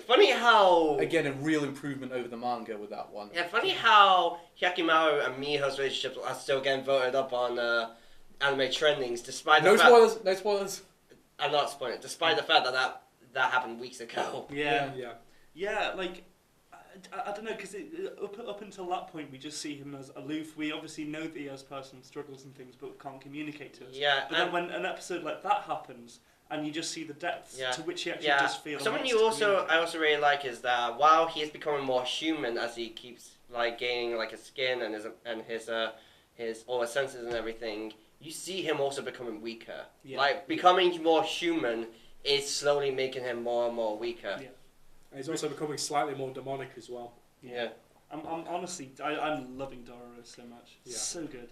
Funny how Again, a real improvement over the manga with that one. funny how Hyakimaru and Miho's relationships are still getting voted up on anime trendings, despite the No fact. spoilers. No spoilers. I'm not spoiling it, despite the fact that happened weeks ago. Yeah. Yeah. Yeah, like I don't know, because up until that point we just see him as aloof. We obviously know that he has personal struggles and things, but can't communicate to us. Yeah, But then when an episode like that happens, and you just see the depths Yeah. to which he actually Yeah. does feel. Something and you wants to I communicate. also really like is that while he is becoming more human as he keeps like gaining like his skin and his all his senses and everything, you see him also becoming weaker. Yeah. Like becoming more human is slowly making him more and more weaker. Yeah. And he's also becoming slightly more demonic as well. Yeah. I'm honestly, I'm loving Dororo so much. Yeah. So good.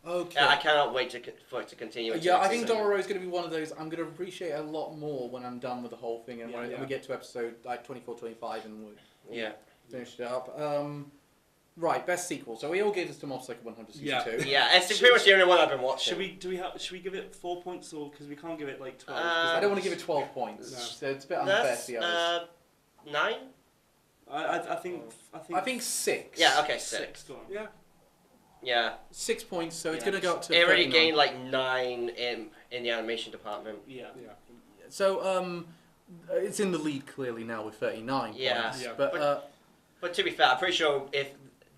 Okay. Yeah, I cannot wait for it to continue. into Yeah, I next think season. Dororo is going to be one of those I'm going to appreciate a lot more when I'm done with the whole thing and when Yeah. we get to episode like 24, 25 and we Yeah. finish it up. Right, best sequel. So we all gave this to Mob Psycho 100 Season 2. Yeah, it's pretty much the only one I've been watching. Should we give it 4 points or because we can't give it like 12? I don't want to give it 12 points. No. So it's a bit unfair to the others. 9? I think 6. Yeah, okay, 6. Go on. Yeah. Yeah. 6 points, so it's Yeah. going to go up to It already 39. gained like 9 in the animation department. Yeah. Yeah. So it's in the lead clearly now with 39 Yeah. points. Yeah. But to be fair, I'm pretty sure if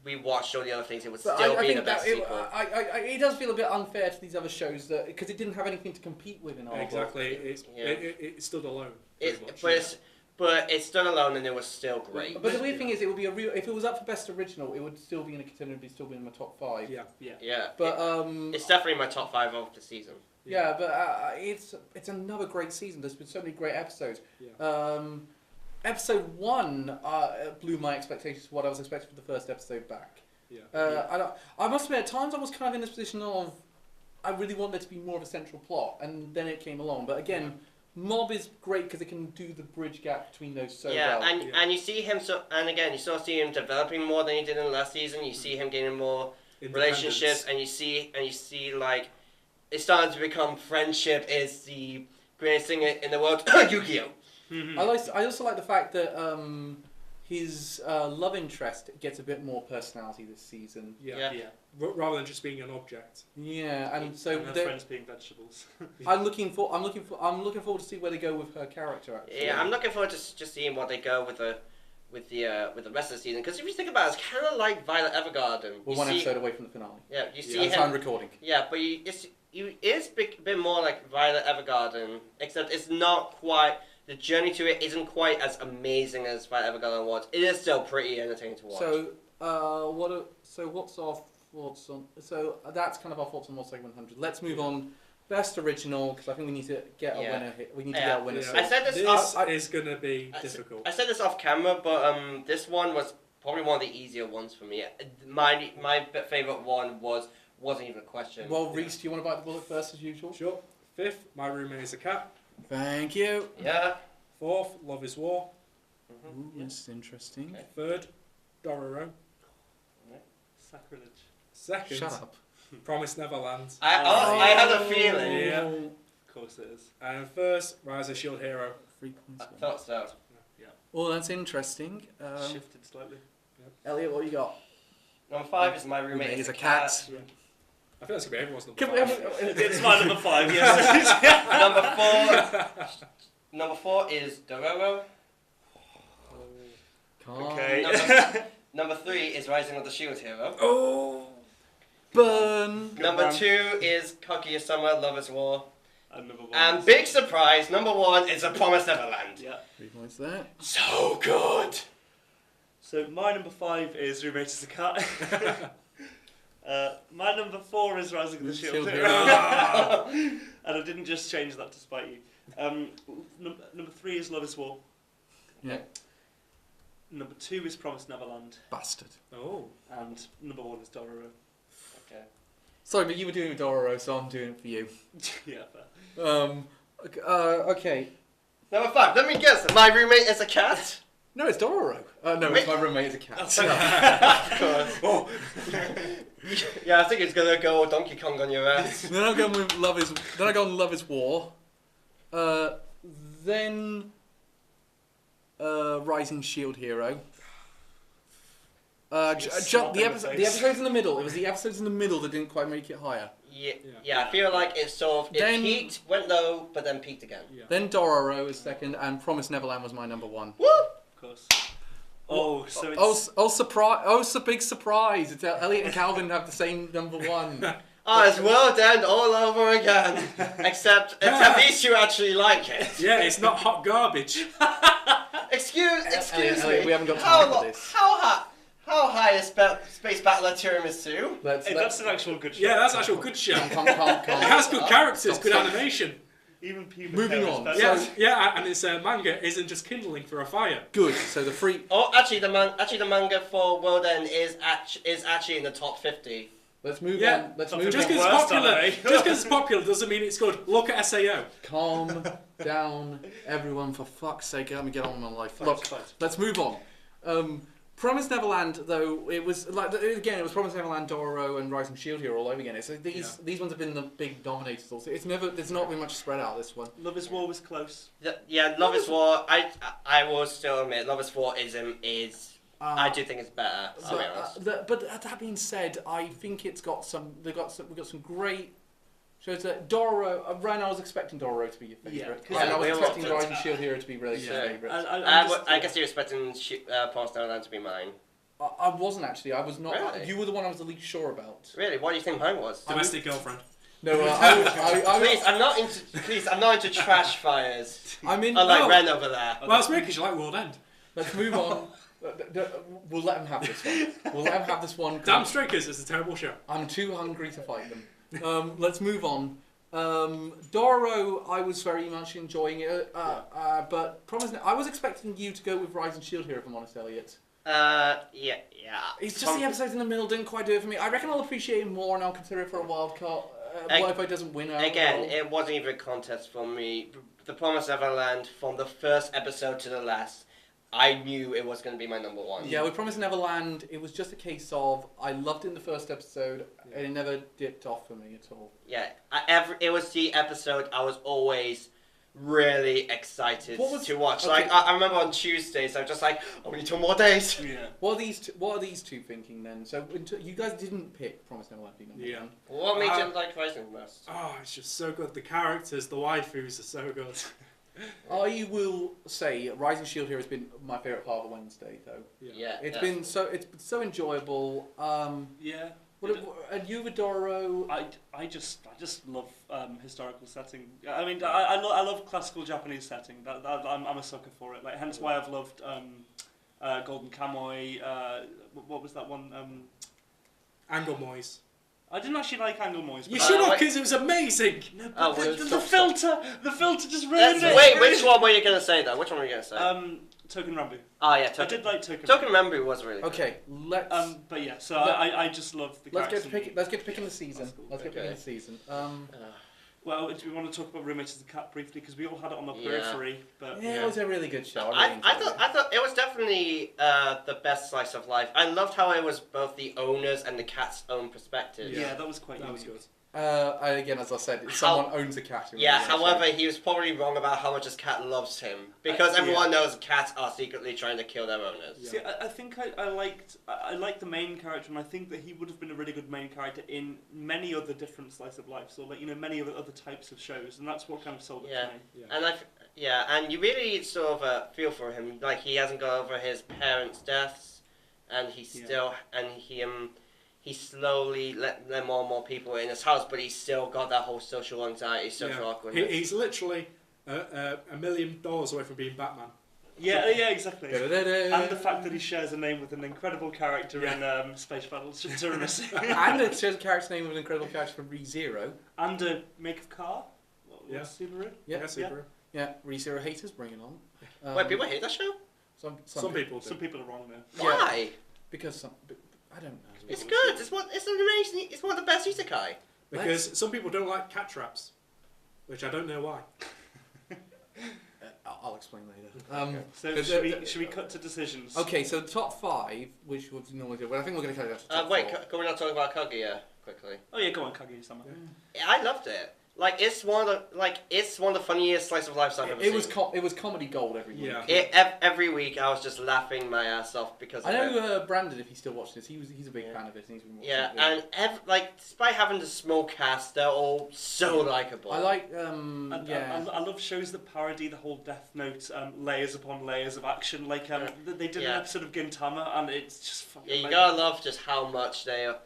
we watched all the other things, it would But still I be think the best that sequel. it does feel a bit unfair to these other shows that because it didn't have anything to compete with in our Exactly. book. It stood alone. pretty much. But it's done alone and it was still great. But the weird thing is, it would be a real. If it was up for best original, it would still be in a contender. It'd still be in my top 5. Yeah. Yeah. But It's definitely my top 5 of the season. yeah, but it's another great season. There's been so many great episodes. Yeah. Episode 1 blew my expectations for what I was expecting for the first episode back. Yeah. I must admit, at times I was kind of in this position of I really want there to be more of a central plot, and then it came along. But again, Mob is great because it can do the bridge gap between those so well. And you see him you sort of see him developing more than he did in the last season. You see him gaining more relationships, and you see like it's starting to become friendship is the greatest thing in the world. Yu-Gi-Oh. Mm-hmm. I also like the fact that his love interest gets a bit more personality this season. Yeah. Rather than just being an object. Yeah, and so and her friends being vegetables. I'm looking forward to see where they go with her character. Actually. Yeah, I'm looking forward to just seeing what they go with the rest of the season. Because if you think about it, it's kind of like Violet Evergarden. We're one episode away from the finale. Yeah, you see At the him. time recording. Yeah, but it's a bit more like Violet Evergarden, except it's not quite. The journey to it isn't quite as amazing as Violet Evergarden was. It is still pretty entertaining to watch. So what's our thoughts on? So that's kind of our thoughts on Mob Psycho 100. Let's move on. Best original, because I think we need to get a winner here. We need to get a winner. Yeah. So I said this is going to be difficult. I said this off camera, but this one was probably one of the easier ones for me. My favorite one wasn't even a question. Well, Reese, do you want to bite the bullet first as usual? Sure. 5th, My Roommate is a Cat. Thank you. Yeah. 4th, Love is War. Ooh, that's interesting. Okay. 3rd, Dororo. Sacrilege. 2nd, Shut up. Promised Neverland. I had a feeling. Yeah. Of course it is. And 1st, Rise of Shield Hero. 3 points. I thought so. Oh, that's interesting. Shifted slightly. Elliot, what you got? Number 5 is My Roommate is a Cat. Yeah. I think that's going to be everyone's number Can we 5. It's my number 5. Yes. Number 4 is Dororo. Okay. Number 3 is Rising of the Shield Hero. Oh, burn. Number 2 is Kaguya-sama Love is War. And number 1. And big surprise, number 1 is A Promised Neverland. Yeah. 3 points there. So good. So my number 5 is Roommate is a Cat. My number 4 is Rising of the Shield Hero. And I didn't just change that to spite you. Number 3 is Love is War. Yeah. Number 2 is Promised Neverland. Bastard. Oh. And number 1 is Dororo. Okay. Sorry, but you were doing it with Dororo, so I'm doing it for you. Yeah, fair. Okay. Number 5, let me guess. My Roommate is a Cat? No, it's Dororo. No, it's My Roommate is a Cat. Of course. Oh. Yeah, I think it's gonna go Donkey Kong on your ass. Then I'm going with Love is. Then I go on Love is War. Then Rising Shield Hero. The episodes in the middle. It was the episodes in the middle that didn't quite make it higher. Yeah, I feel like it sort of peaked, went low, but then peaked again. Yeah. Then Dororo was second, and Promised Neverland was my number 1. Woo! Of course. Oh, so it's... surprise! Oh, it's a big surprise! It's Elliot and Calvin have the same number 1. Oh, it's World End all over again. Except these two actually like it. Yeah, it's not hot garbage. Excuse Elliot, me. we haven't got time for this. How high is Space Battler Tiramisu? That's an actual good show. Yeah, that's an actual good show. Calm. It has good characters, good Stop. animation. Even people. Moving on. Yeah, and its manga isn't just kindling for a fire. Good. So the free. Oh, actually, the manga for World End is actually in the top 50. Let's move Yeah. on. Let's Just move Just on. because it's Worst popular, anime. just because it's popular doesn't mean it's good. Look at SAO. Calm down, everyone. For fuck's sake, let me get on with my life. Fight, Look, fight. let's move on. Promised Neverland, though, it was like again, it was Promised Neverland, Dororo, and Rising Shield here all over again. So these ones have been the big dominators. Also, there's not been much spread out this one. Love is War was close. Yeah, Love is War. I will still admit, Love is War is. I do think it's better. I'll be honest. But that being said, I think it's got some. We've got some great shows. That Dororo. Right now, I was expecting Dororo to be your favourite. Yeah, Right now, I was we expecting all- Rising Shield Hero to be really your favourite. I guess you're expecting Promised Neverland to be mine. I wasn't actually. I was not. Really? You were the one I was the least sure about. Really? What do you think mine was? Domestic girlfriend. No, Please, I'm not into trash fires. I'm in. Unlike no. Ren over there. Well, that's weird because you like World End. Let's move on. We'll let him have this one. We'll let him have this one. Damn Strikers is a terrible show. I'm too hungry to fight them. Let's move on. Dororo, I was very much enjoying it, but I was expecting you to go with Rise and Shield here, if I'm honest, Elliot. Yeah. It's just the episodes in the middle didn't quite do it for me. I reckon I'll appreciate it more and I'll consider it for a wild card. What if it doesn't win out? Again, it wasn't even a contest for me. The Promised Neverland, from the first episode to the last, I knew it was going to be my number one. Yeah, with Promised Neverland, it was just a case of I loved it in the first episode and it never dipped off for me at all. Yeah, it was the episode I was always really excited to watch. Okay. Like I remember on Tuesdays, I was just like, oh, we need 2 more days. Yeah. What are these two thinking then? So you guys didn't pick Promised Neverland being number one. What made you like Rising most? Oh, it's just so good. The characters, the waifus are so good. I will say Rising Shield here has been my favourite part of the Wednesday though. Yeah. It's been so enjoyable. Yeah. And you with Dororo? I just love historical setting. I mean, I love classical Japanese setting. I'm a sucker for it. Like, hence why I've loved Golden Kamuy. What was that one? Anglemoys. I didn't actually like Anglemoys. You should have, because it was amazing. No, Oh, but well, the stop. filter just ruined it. Wait, which one were you going to say though? Which one were you going to say? Token Rambu. Oh yeah, I Token. did like Token. Token Rambu was really good. Okay, let's But yeah, so Let- I just love the let's characters. get to picking the season. That's cool. Let's get Okay. picking the season. Well, do we want to talk about Roommates of the Cat briefly? Because we all had it on the Yeah. periphery. But Yeah, it was a really good show. I thought it was definitely the best slice of life. I loved how it was both the owner's and the cat's own perspective. yeah, that was quite That was unique. good. Again, as I said, someone owns a cat. who Yeah, owns that however, show. he was probably wrong about how much his cat loves him. Because everyone knows cats are secretly trying to kill their owners. Yeah. See, I think I liked the main character, and I think that he would have been a really good main character in many other different slice of life. So, like, many other types of shows, and that's what kind of sold it Yeah. to me. And and you really sort of feel for him. Like, he hasn't got over his parents' deaths, and he slowly let more and more people in his house, but he's still got that whole social anxiety, social awkwardness. He's literally $1 million away from being Batman. Yeah, exactly. Da-da-da-da. And the fact that he shares a name with an incredible character in Space Battles Tourism. And it shares a character name with an incredible character from ReZero. And a make of car. What's Subaru? Yeah, Subaru. Yeah, ReZero haters, bring it on. Wait, people hate that show? Some people do. Some people are wrong there. Why? Because I don't know. It's good. It's an amazing. It's one of the best isekai. Because some people don't like cat traps, which I don't know why. I'll explain later. So 'cause should we cut to decisions? Okay, so top 5, which would normally do. Well, I think we're going to cut it out to top Wait, 4. can we not talk about Kaguya quickly? Oh yeah, go on, Kaguya-sama. Yeah, I loved it. Like, it's one of the funniest slice of life I've ever It seen. was comedy gold every week. Yeah. Every week I was just laughing my ass off because of I it. know Brandon, if he still watches this, he's a big fan of it. And he's been watching Yeah, it. and despite having the small cast, they're all so likable. I like I love shows that parody the whole Death Note layers upon layers of action. Like they did an episode of Gintama, and it's just fucking. Yeah, you amazing. gotta love just how much they are,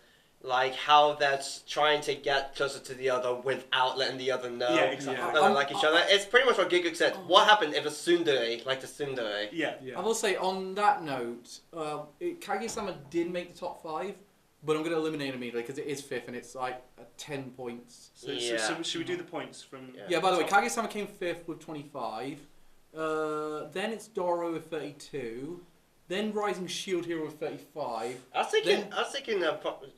like how they're trying to get closer to the other without letting the other know. Yeah, exactly. That they like each other. It's pretty much what Giguk said. What happened if a tsundere, like the tsundere? Yeah. I will say on that note, Kaguya-sama did make the top 5, but I'm going to eliminate it immediately because it is 5th and it's like 10 points. So should we do the points from? Yeah, by the way, Kaguya-sama came 5th with 25. Then it's Doro with 32. Then Rising Shield Hero with 35. I was thinking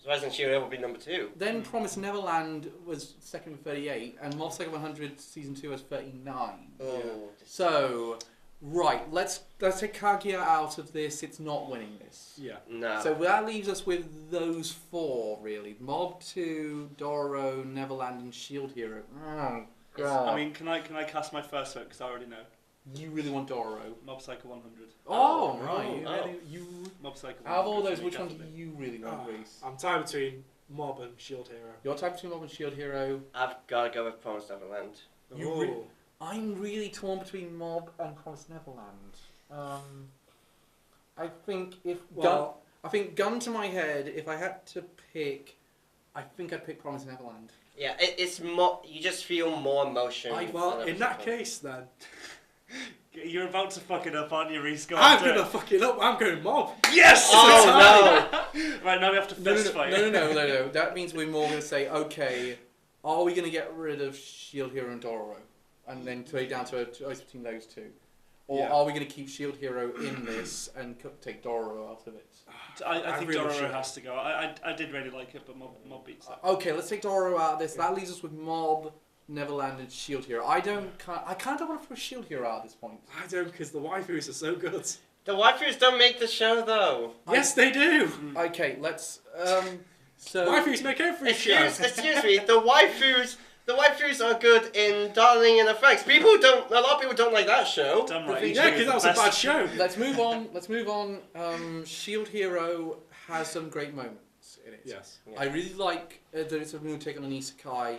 Rising Shield Hero would be number 2. Then Promised Neverland was second with 38, and Mob Psycho 100 Season 2 has 39. Oh. So, Right, let's take Kaguya out of this. It's not winning this. Yeah. No. So that leaves us with those four, really. Mob 2, Doro, Neverland, and Shield Hero. Oh, God. I mean, can I cast my first vote because I already know. You really want Doro. Mob Psycho 100. Oh, right. oh. You Mob Psycho 100. out of all those, for me, which one do definitely. you really want, Reese? I'm tied between Mob and Shield Hero. Your type between Mob and Shield Hero. I've got to go with Promised Neverland. You Oh. re- I'm really torn between Mob and Promised Neverland. I think gun to my head, if I had to pick, I think I'd pick Promised Neverland. Yeah, it's more. You just feel more emotion. Well, than in that episode. case, then You're about to fuck it up, aren't you, Reese? Go I'm on, do gonna it. fuck it up. I'm going Mob. Yes! Oh Right, now we have to fist fight. No. That means we're more going to say, okay, are we going to get rid of Shield Hero and Doro, and then play down to a choice between those two, or Yeah. are we going to keep Shield Hero in this and take Doro out of it? I think really Doro should. has to go. I did really like it, but Mob beats it. Okay, let's take Doro out of this. That leaves us with Mob, Neverland, and Shield Hero. I kind of don't want to throw Shield Hero out at this point. I don't, because the waifus are so good. The waifus don't make the show though. Yes, they do. Okay, let's so Waifus make every show. Excuse me. The waifus are good in Darling in Effects. A lot of people don't like that show. Damn right. Yeah, each Yeah, year because is that was the a bad best. show. let's move on. Shield Hero has some great moments in it. Yes. Yeah. I really like that it's a new take on an isekai,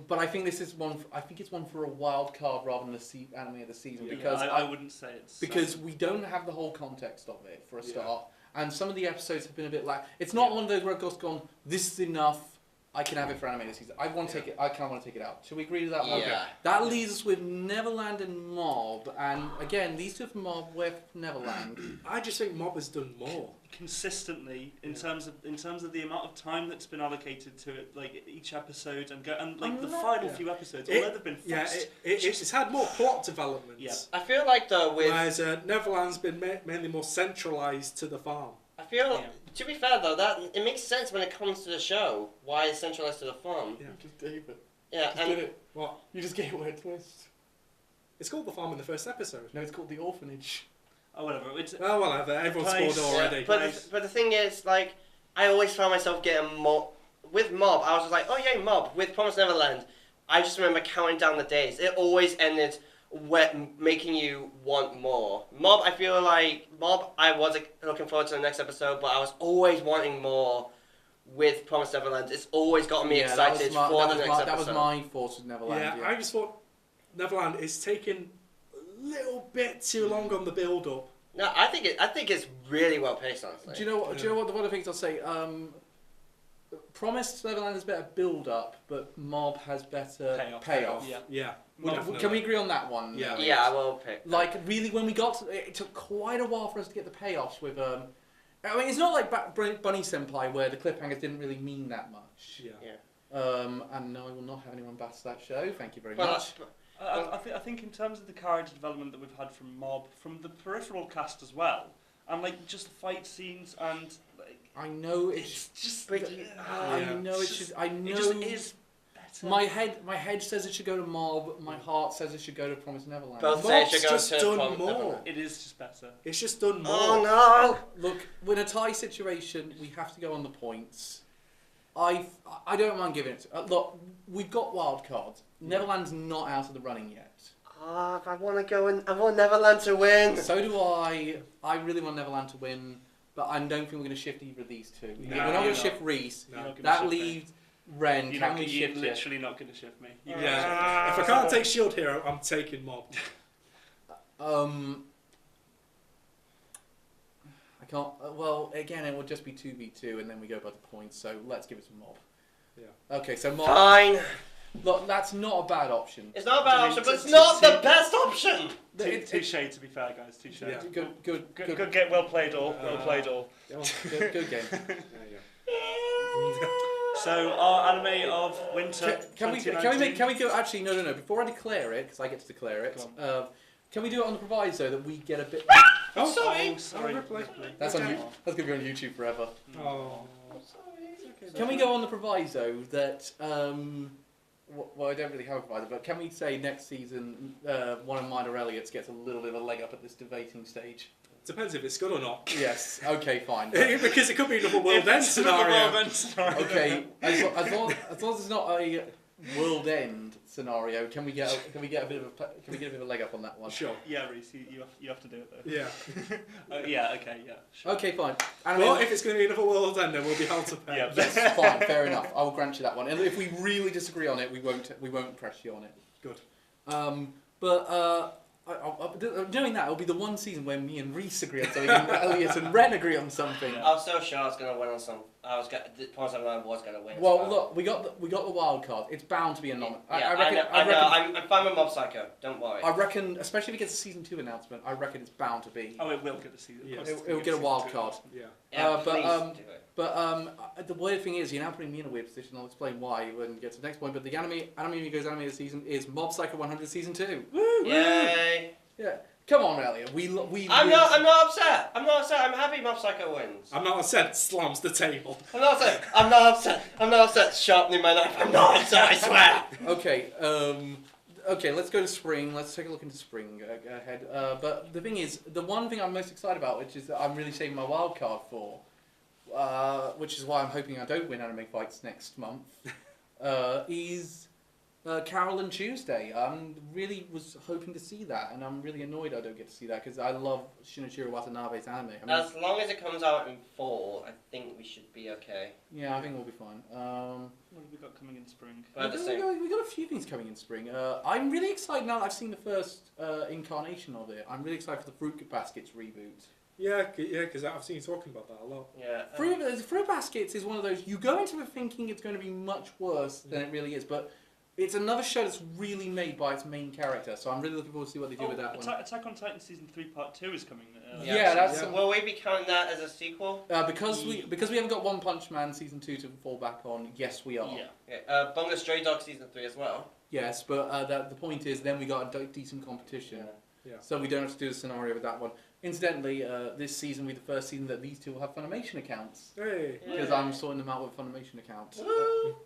but I think this is one. I think it's one for a wild card rather than the anime of the season Yeah, because I wouldn't say it's because we don't have the whole context of it for a Yeah. start, and some of the episodes have been a bit like. It's not one of those where I've just gone, "This is enough. I can have it for anime this season." I want to take it. I kind of want to take it out. Should we agree to that one? Yeah. That leaves us with Neverland and Mob, and again, these two for Mob, we're for Neverland. I just think Mob has done more. consistently in terms of the amount of time that's been allocated to it, like each episode and the final Yeah. few episodes, It- although they've been Yeah, fast. it's had more plot developments. Yeah. I feel like though with Whereas Neverland's been mainly more centralised to the farm. I feel Yeah. to be fair though that it makes sense when it comes to the show why it's centralized to the farm. Yeah. Just gave it. Yeah, Just and did it. What? You just gave away a twist. It's called the farm in the first episode. No, it's called the orphanage. Oh, whatever. It's Well, whatever. Everyone's Nice. scored already. Yeah, but Nice. but the thing is, like, I always found myself getting more with Mob. I was just like, oh yay, Mob. With Promised Neverland, I just remember counting down the days. It always ended making you want more. Mob, I feel like Mob. I was looking forward to the next episode, but I was always wanting more. With Promised Neverland, it's always got me excited for the next episode. That was my thoughts with Neverland. Yeah, I just thought Neverland is taking a little bit too long on the build-up. No, I think it's really well paced, honestly. Do you know what? Do you know what? One of the things I'll say. Promised Neverland has better build-up, but Mob has better payoff. Yeah. Yeah. Can we agree on that one? Yeah. Yeah, I will pick. Like really, when we got to, it took quite a while for us to get the payoffs with. I mean, it's not like Bunny Senpai where the cliffhangers didn't really mean that much. Yeah. And no, I will not have anyone bash that show. Thank you very Well, much. I think in terms of the character development that we've had from Mob, from the peripheral cast as well, and like just the fight scenes and like I know it's. just But I Yeah. know it should. I know it just is better. My head says it should go to Mob. My heart says it should go to Promised Neverland. Both say it Mob's should go just to done Promised more. Neverland. It is just better. It's just done more. Oh Look, in a tie situation, we have to go on the points. I don't mind giving it. Look, we've got wild cards. Neverland's not out of the running yet. no! I want to go in. I want Neverland to win. So do I. I really want Neverland to win, but I don't think we're going to shift either of these two. No, we're not going you're to not. shift Reese. No. You're not gonna That shift me. leaves Ren. You're, Can not, we you're shift it? literally not going to shift me. You can't Yeah. If I can't take Shield Hero, I'm taking Mob. I can't. Well, again, it will just be 2v2, and then we go by the points. So let's give it to Mob. Yeah. Okay, so Mob. Fine. Look, that's not a bad option. It's not a bad I mean, option, but it's to- not to- the best option. Touche, to be fair, guys. Touche. Yeah. Good Good, well played, all. Well played, all. good game. There you go. So, our anime of winter. Can we 2019. can we go? Actually, no. Before I declare it, because I get to declare it. Go Can we do it on the proviso that we get a bit? Oh, sorry. Oh, sorry. Oh, Ripley. That's on Okay. you. That's gonna be on YouTube forever. Oh. Can we go on the proviso that well, I don't really have a provider, but can we say next season one of mine or Elliot's gets a little bit of a leg up at this debating stage? Depends if it's good or not. Yes. Okay. Fine. Because it could be another world end scenario. Okay. As long as it's not a world end scenario, can we get a bit of a leg up on that one? Sure. Yeah, Reese, you have to do it though. Yeah. Yeah. Okay. Yeah. Sure. Okay. Fine. Well, if it's going to be another world end, then we'll be held to pay. Yeah. Yes. Fine. Fair enough. I will grant you that one. And if we really disagree on it, we won't press you on it. Good. Knowing that, it'll be the one season where me and Reese agree on something, and Elliot and Ren agree on something. I was so sure I was going to win on some. Promised Neverland was going to win. Well, look, we got the wild card. It's bound to be a nom. Yeah, I know. I'm fine with Mob Psycho. Don't worry. I reckon, especially if it gets a season 2 announcement, I reckon it's bound to be. Oh, it will get a season. Yeah. It'll get a wild card. Yeah. Yeah, please do it. But the weird thing is, you're now putting me in a weird position. I'll explain why when we get to the next point. But the Amigos animated season is Mob Psycho 100 season 2. Woo! Yay! Yeah. Come on, Elliot. I'm not upset. I'm happy Mob Psycho wins. I'm not upset. Slams the table. I'm not upset. Sharpening my knife. I'm not upset. I swear. Okay. Okay. Let's go to spring. Let's take a look into spring ahead. But the thing is, the one thing I'm most excited about, which is that I'm really saving my wild card for, which is why I'm hoping I don't win Anime Fights next month, is Carol and Tuesday. I really was hoping to see that, and I'm really annoyed I don't get to see that because I love Shinichiro Watanabe's anime. I mean, As long as it comes out in fall, I think we should be okay. yeah, I think we'll be fine. What have we got coming in spring? But at the same, We got a few things coming in spring. I'm really excited now that I've seen the first incarnation of it. I'm really excited for the Fruit Baskets reboot. Yeah, because I've seen you talking about that a lot. yeah. Fruit Baskets is one of those, you go into it thinking it's going to be much worse than it really is, but it's another show that's really made by its main character, so I'm really looking forward to see what they do with that one. Attack on Titan season 3 part 2 is coming. Yeah, that's... Will we be counting that as a sequel? Because we haven't got One Punch Man season 2 to fall back on, yes we are. Yeah. Yeah. Bungo Stray Dog season 3 as well. Yes, but the point is then we got a decent competition. Yeah. So we don't have to do the scenario with that one. Incidentally, this season will be the first season that these two will have Funimation accounts. Hey. Because I'm sorting them out with Funimation accounts. Woo!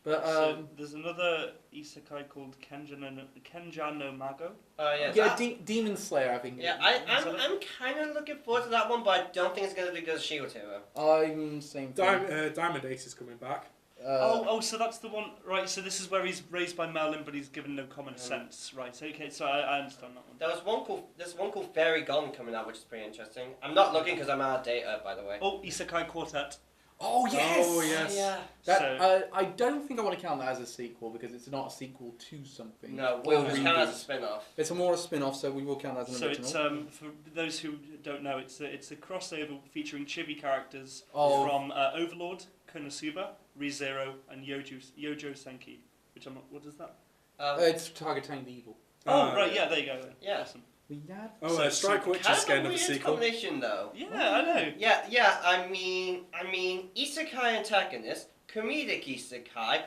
But So there's another isekai called Kenja no Mago. Yeah. Demon Slayer, I think. Yeah, I'm kind of looking forward to that one, but I don't think it's going to be good as Shield Hero. I'm same thing. Diamond Ace is coming back. So that's the one, right? So this is where he's raised by Merlin, but he's given no common sense, right? Okay, so I understand that one. There's one called Fairy Gone coming out, which is pretty interesting. I'm not looking because I'm out of data, by the way. Oh, Isekai Quartet. Oh yes! Oh yes. Yeah. That, I don't think I want to count that as a sequel because it's not a sequel to something. No, Or we'll just count it as a spin-off. It's more a spin-off, so we will count that as an So original. it's for those who don't know, it's a crossover featuring chibi characters Oh. from Overlord, Konosuba, ReZero, and Yojo Senki. Which I'm not. What is that? It's targeting the evil. Right, yeah, there you go. Then. Yeah. Awesome. Oh, Strike Witch is getting another sequel. Combination though. Yeah, I know. Yeah. I mean, isekai antagonist, comedic isekai,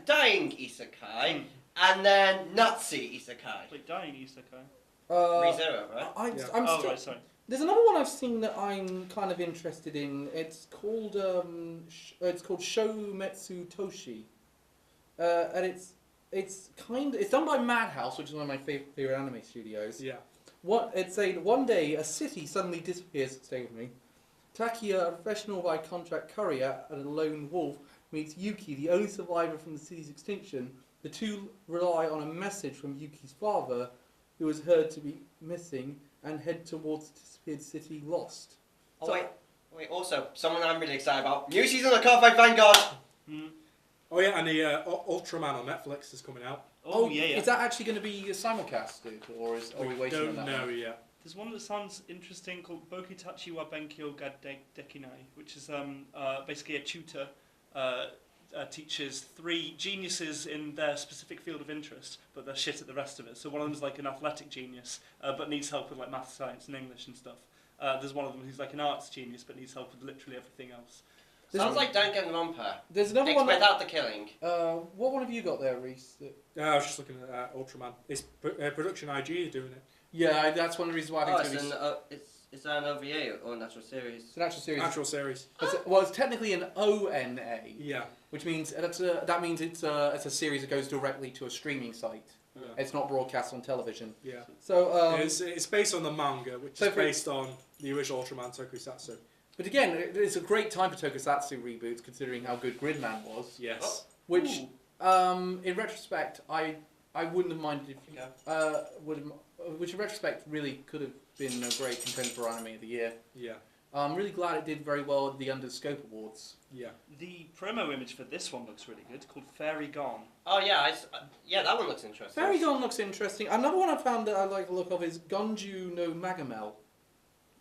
dying isekai, and then Nazi isekai. Wait, dying Isekai. ReZero, right? I'm Oh, still, right, sorry. There's another one I've seen that I'm kind of interested in. It's called Shoumetsu Toshi, and it's done by Madhouse, which is one of my favorite anime studios. Yeah. One day a city suddenly disappears. Stay with me. Takia, a professional by contract courier and a lone wolf, meets Yuki, the only survivor from the city's extinction. The two rely on a message from Yuki's father, who is heard to be missing, and head towards the disappeared city Lost. Oh So- wait. Also, someone I'm really excited about. New season of Cardfight Vanguard. Oh yeah, and the Ultraman on Netflix is coming out. Oh, yeah. Is that actually going to be simulcasted, or are we waiting on Don't that? know one? yet. There's one that sounds interesting called Bokitachi wa Benkyo ga Dekinai, which is basically a tutor teaches 3 geniuses in their specific field of interest, but they're shit at the rest of it. So one of them's like an athletic genius, but needs help with like math, science, and English and stuff. There's one of them who's like an arts genius, but needs help with literally everything else. Sounds like Danganronpa. There's another one. Without the killing. What one have you got there, Reese? I was just looking at Ultraman. It's Production IG doing it. Yeah, that's one of the reasons why I think Oh, it's going to be. Is that an OVA or an actual series? It's an actual series. Actual series. It's technically an ONA, Yeah. which means that means it's a series that goes directly to a streaming site. Yeah. It's not broadcast on television. Yeah. So It's based on the manga, which So is based on the original Ultraman Tokusatsu. but again, it's a great time for Tokusatsu reboots, considering how good Gridman was. Yes. Which, in retrospect, I wouldn't have minded if which in retrospect really could have been a great contender for Anime of the Year. Yeah. I'm really glad it did very well at the Under Scope Awards. Yeah. The promo image for this one looks really good. It's called Fairy Gone. Oh yeah, yeah, that one looks interesting. Fairy Gone looks interesting. Another one I found that I like the look of is Gonju no Magamel.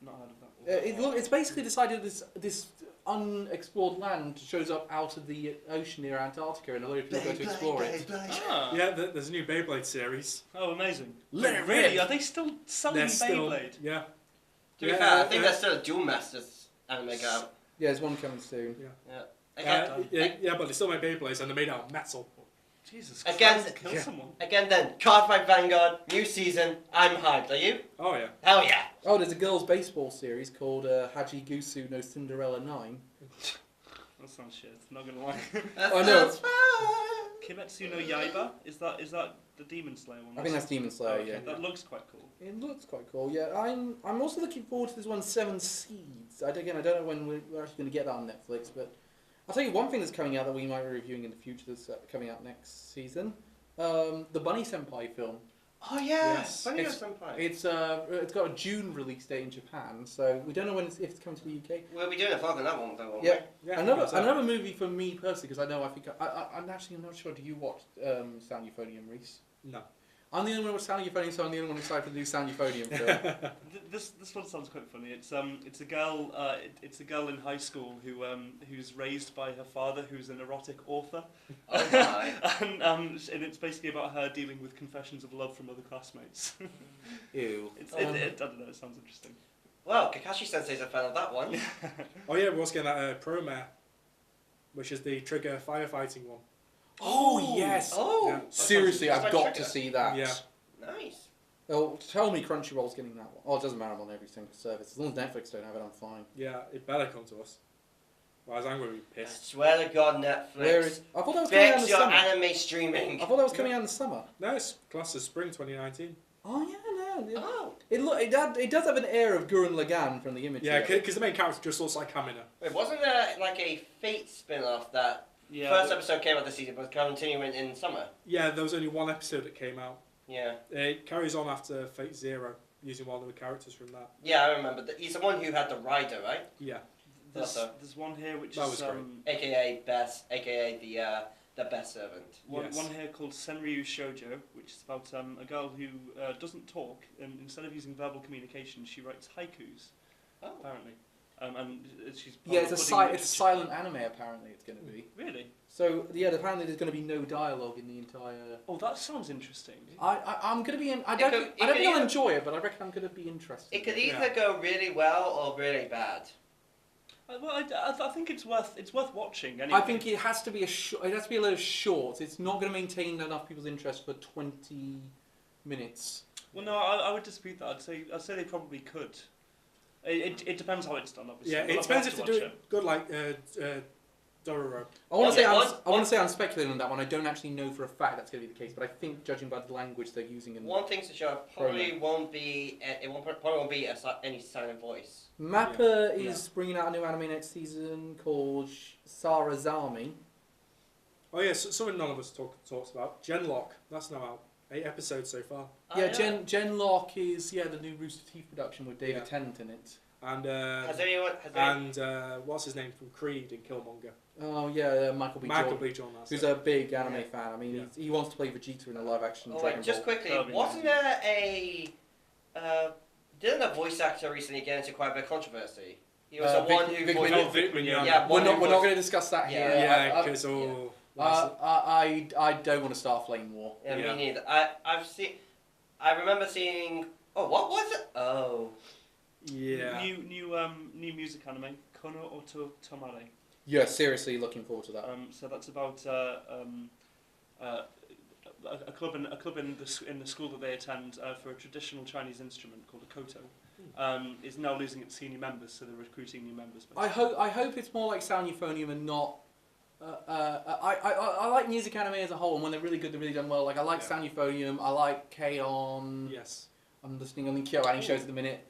Not heard of that. It's basically decided this unexplored land shows up out of the ocean near Antarctica, and a lot of people go to explore it. Ah. Yeah, there's a new Beyblade series. Oh, amazing. Let it Really? rip. Are they still selling They're still, Beyblade? yeah. To be fair, I think there's still a Duel Masters anime out. Yeah, there's one coming soon. Yeah. Yeah, but they still make Beyblades and they're made out of metal. Jesus Again- Christ, kill yeah. someone. Again then, Card Fight Vanguard, new season, I'm hyped, are you? Oh yeah. Hell yeah! Oh, there's a girls' baseball series called Haji Gusu no Cinderella 9. That sounds shit, not gonna lie. I know. Kimetsu no Yaiba? Is that the Demon Slayer one? I think that's Demon Slayer, Okay, yeah. that looks quite cool. It looks quite cool, yeah. I'm also looking forward to this one, Seven Seeds. I don't know when we're actually going to get that on Netflix, but I'll tell you one thing that's coming out that we might be reviewing in the future that's coming out next season. The Bunny Senpai film. Oh yeah! Yes. Funny It's- Senpai. It's got a June release date in Japan, so we don't know if it's coming to the UK. We'll be doing a vlog on that one though, won't Yeah. Yeah. Another movie for me personally, because I know I'm not sure. Do you watch Sound Euphonium, Reese? No. I'm the only one with Sound Euphonium, so I'm the only one excited to do Sound Euphonium film. This one sounds quite funny. It's a girl in high school who's raised by her father, who's an erotic author. Oh my. and it's basically about her dealing with confessions of love from other classmates. Ew. I don't know. It sounds interesting. Well, Kakashi Sensei's a fan of that one. Oh yeah, we're also getting that Promare, which is the Trigger firefighting one. Oh yes. Oh! Yeah. Seriously, That's I've like got Trigger. to see that. Yeah. Nice. Oh, tell me Crunchyroll's getting that one. Oh, it doesn't matter, I'm on every single service. As long as Netflix don't have it, I'm fine. Yeah, it better come to us. Otherwise I'm going to be I pissed. swear to God, Netflix. Where is? I thought that was coming out in Fix the your summer. anime streaming. I thought that was coming out in the summer. No, it's classed as spring 2019. Oh yeah, no. Oh. It does have an air of Gurren Lagann from the image. Yeah, because the main character just looks like Kamina. Wait, wasn't there like a Fate spin-off that Yeah. first episode came out this season but continuing in summer? Yeah, there was only one episode that came out. Yeah. It carries on after Fate Zero, using one of the characters from that. Yeah, I remember. He's the one who had the rider, right? Yeah. There's one here which That is was great. AKA Best, AKA the best servant. one Yes. here called Senryu Shoujo, which is about a girl who doesn't talk, and instead of using verbal communication, she writes haikus. Oh. Apparently, and she's Yeah, it's studying a silent anime apparently. It's going to be. Really? So yeah, apparently there's going to be no dialogue in the entire. Oh, that sounds interesting. I'm going to be in. I It don't could- think it could I'll either- enjoy it, but I reckon I'm going to be interested. It could in either go really well or really bad. Well, I think it's worth watching. Anyway. I think it has to be it has to be a load of shorts. It's not going to maintain enough people's interest for 20 minutes. Well, no, I would dispute that. I'd say they probably could. It depends how it's done, obviously. Yeah, We'll it have depends to if they do watch it good like Dororo. I want to Okay, say I'm speculating on that one. I don't actually know for a fact that's going to be the case, but I think judging by the language they're using in One thing to show probably won't be any silent voice. Mappa is bringing out a new anime next season called Sarazami. Oh yeah, so something none of us talks about. Genlock, that's now out. 8 episodes so far. Yeah, Genlock is the new Rooster Teeth production with David Yeah. Tennant in it. And what's his name from Creed in Killmonger? Oh yeah, Michael B. Michael Jordan, B. Jordan. that's who's it. a big anime Yeah. fan. I mean, Yeah. he wants to play Vegeta in a live-action Oh, Dragon wait, just Ball. quickly, That'll be wasn't there didn't a voice actor recently get into quite a bit of controversy? He was the Vic- one who Vic voiced... Mignogna. Vic Mignogna. Yeah, We're one not who going voiced- to discuss that here. Yeah, because I don't want to start flame war. Yeah, Yeah. me neither. I remember seeing... Oh, what was it? Oh. yeah. New music anime, Kono Oto Tomare. Yeah, seriously, looking forward to that. So that's about a club in the school that they attend for a traditional Chinese instrument called a koto. is now losing its senior members, so they're recruiting new members. I hope it's more like Sound Euphonium and not. I like music anime as a whole, and when they're really good, they're really done well. Like I like Sound Euphonium, I like K-On! Yes. I'm listening on the KyoAni shows at the minute.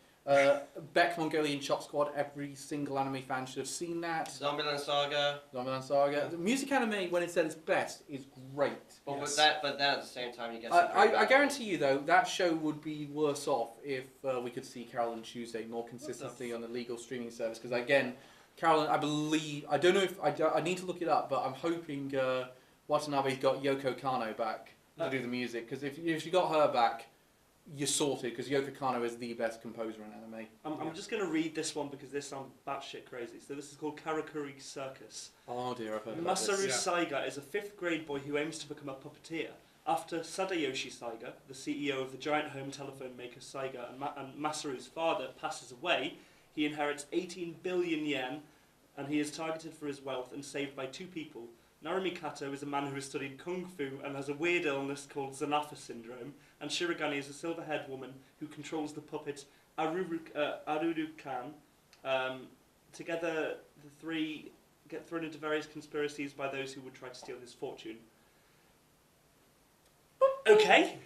Beck Mongolian Chop Squad, every single anime fan should have seen that. Zombieland Saga. Zombieland Saga. The music anime, when it's at its best, is great. But Yes. but then at the same time you get. I guarantee you though, that show would be worse off if we could see Carol and Tuesday more consistently on the legal streaming service. Because again, Carol, I believe, I don't know if I need to look it up, but I'm hoping Watanabe's got Yoko Kanno back to do the music. Because if you got her back, you're sorted, because Yoko Kanno is the best composer in anime. I'm just going to read this one because this sounds batshit crazy. So this is called Karakuri Circus. Oh dear, I've heard about Masaru this. Saiga is a 5th grade boy who aims to become a puppeteer. After Sadayoshi Saiga, the CEO of the giant home telephone maker Saiga, and Masaru's father passes away, he inherits 18 billion yen, and he is targeted for his wealth and saved by 2 people. Narumi Kato is a man who has studied kung fu and has a weird illness called Zanafa syndrome, and Shirogane is a silver-haired woman who controls the puppet Aruru-kan. Together, the 3 get thrown into various conspiracies by those who would try to steal his fortune. Okay.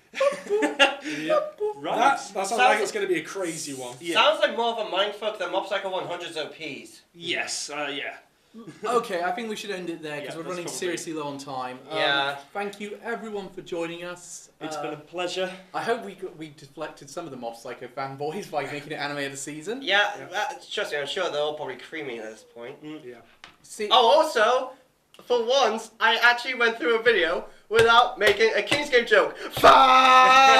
Right. That sounds like it's going to be a crazy one. Yeah. Sounds like more of a mindfuck than Mob Psycho 100's OPs. Yes, yeah. Okay, I think we should end it there because Yeah, we're that's running probably- seriously low on time. Yeah. Thank you everyone for joining us. It's been a pleasure. I hope we deflected some of the Mob Psycho fanboys by making it anime of the season. Yeah, trust me, I'm sure they're all probably creaming at this point. Yeah. See, Oh, also, for once, I actually went through a video without making a King's Game joke. Bye!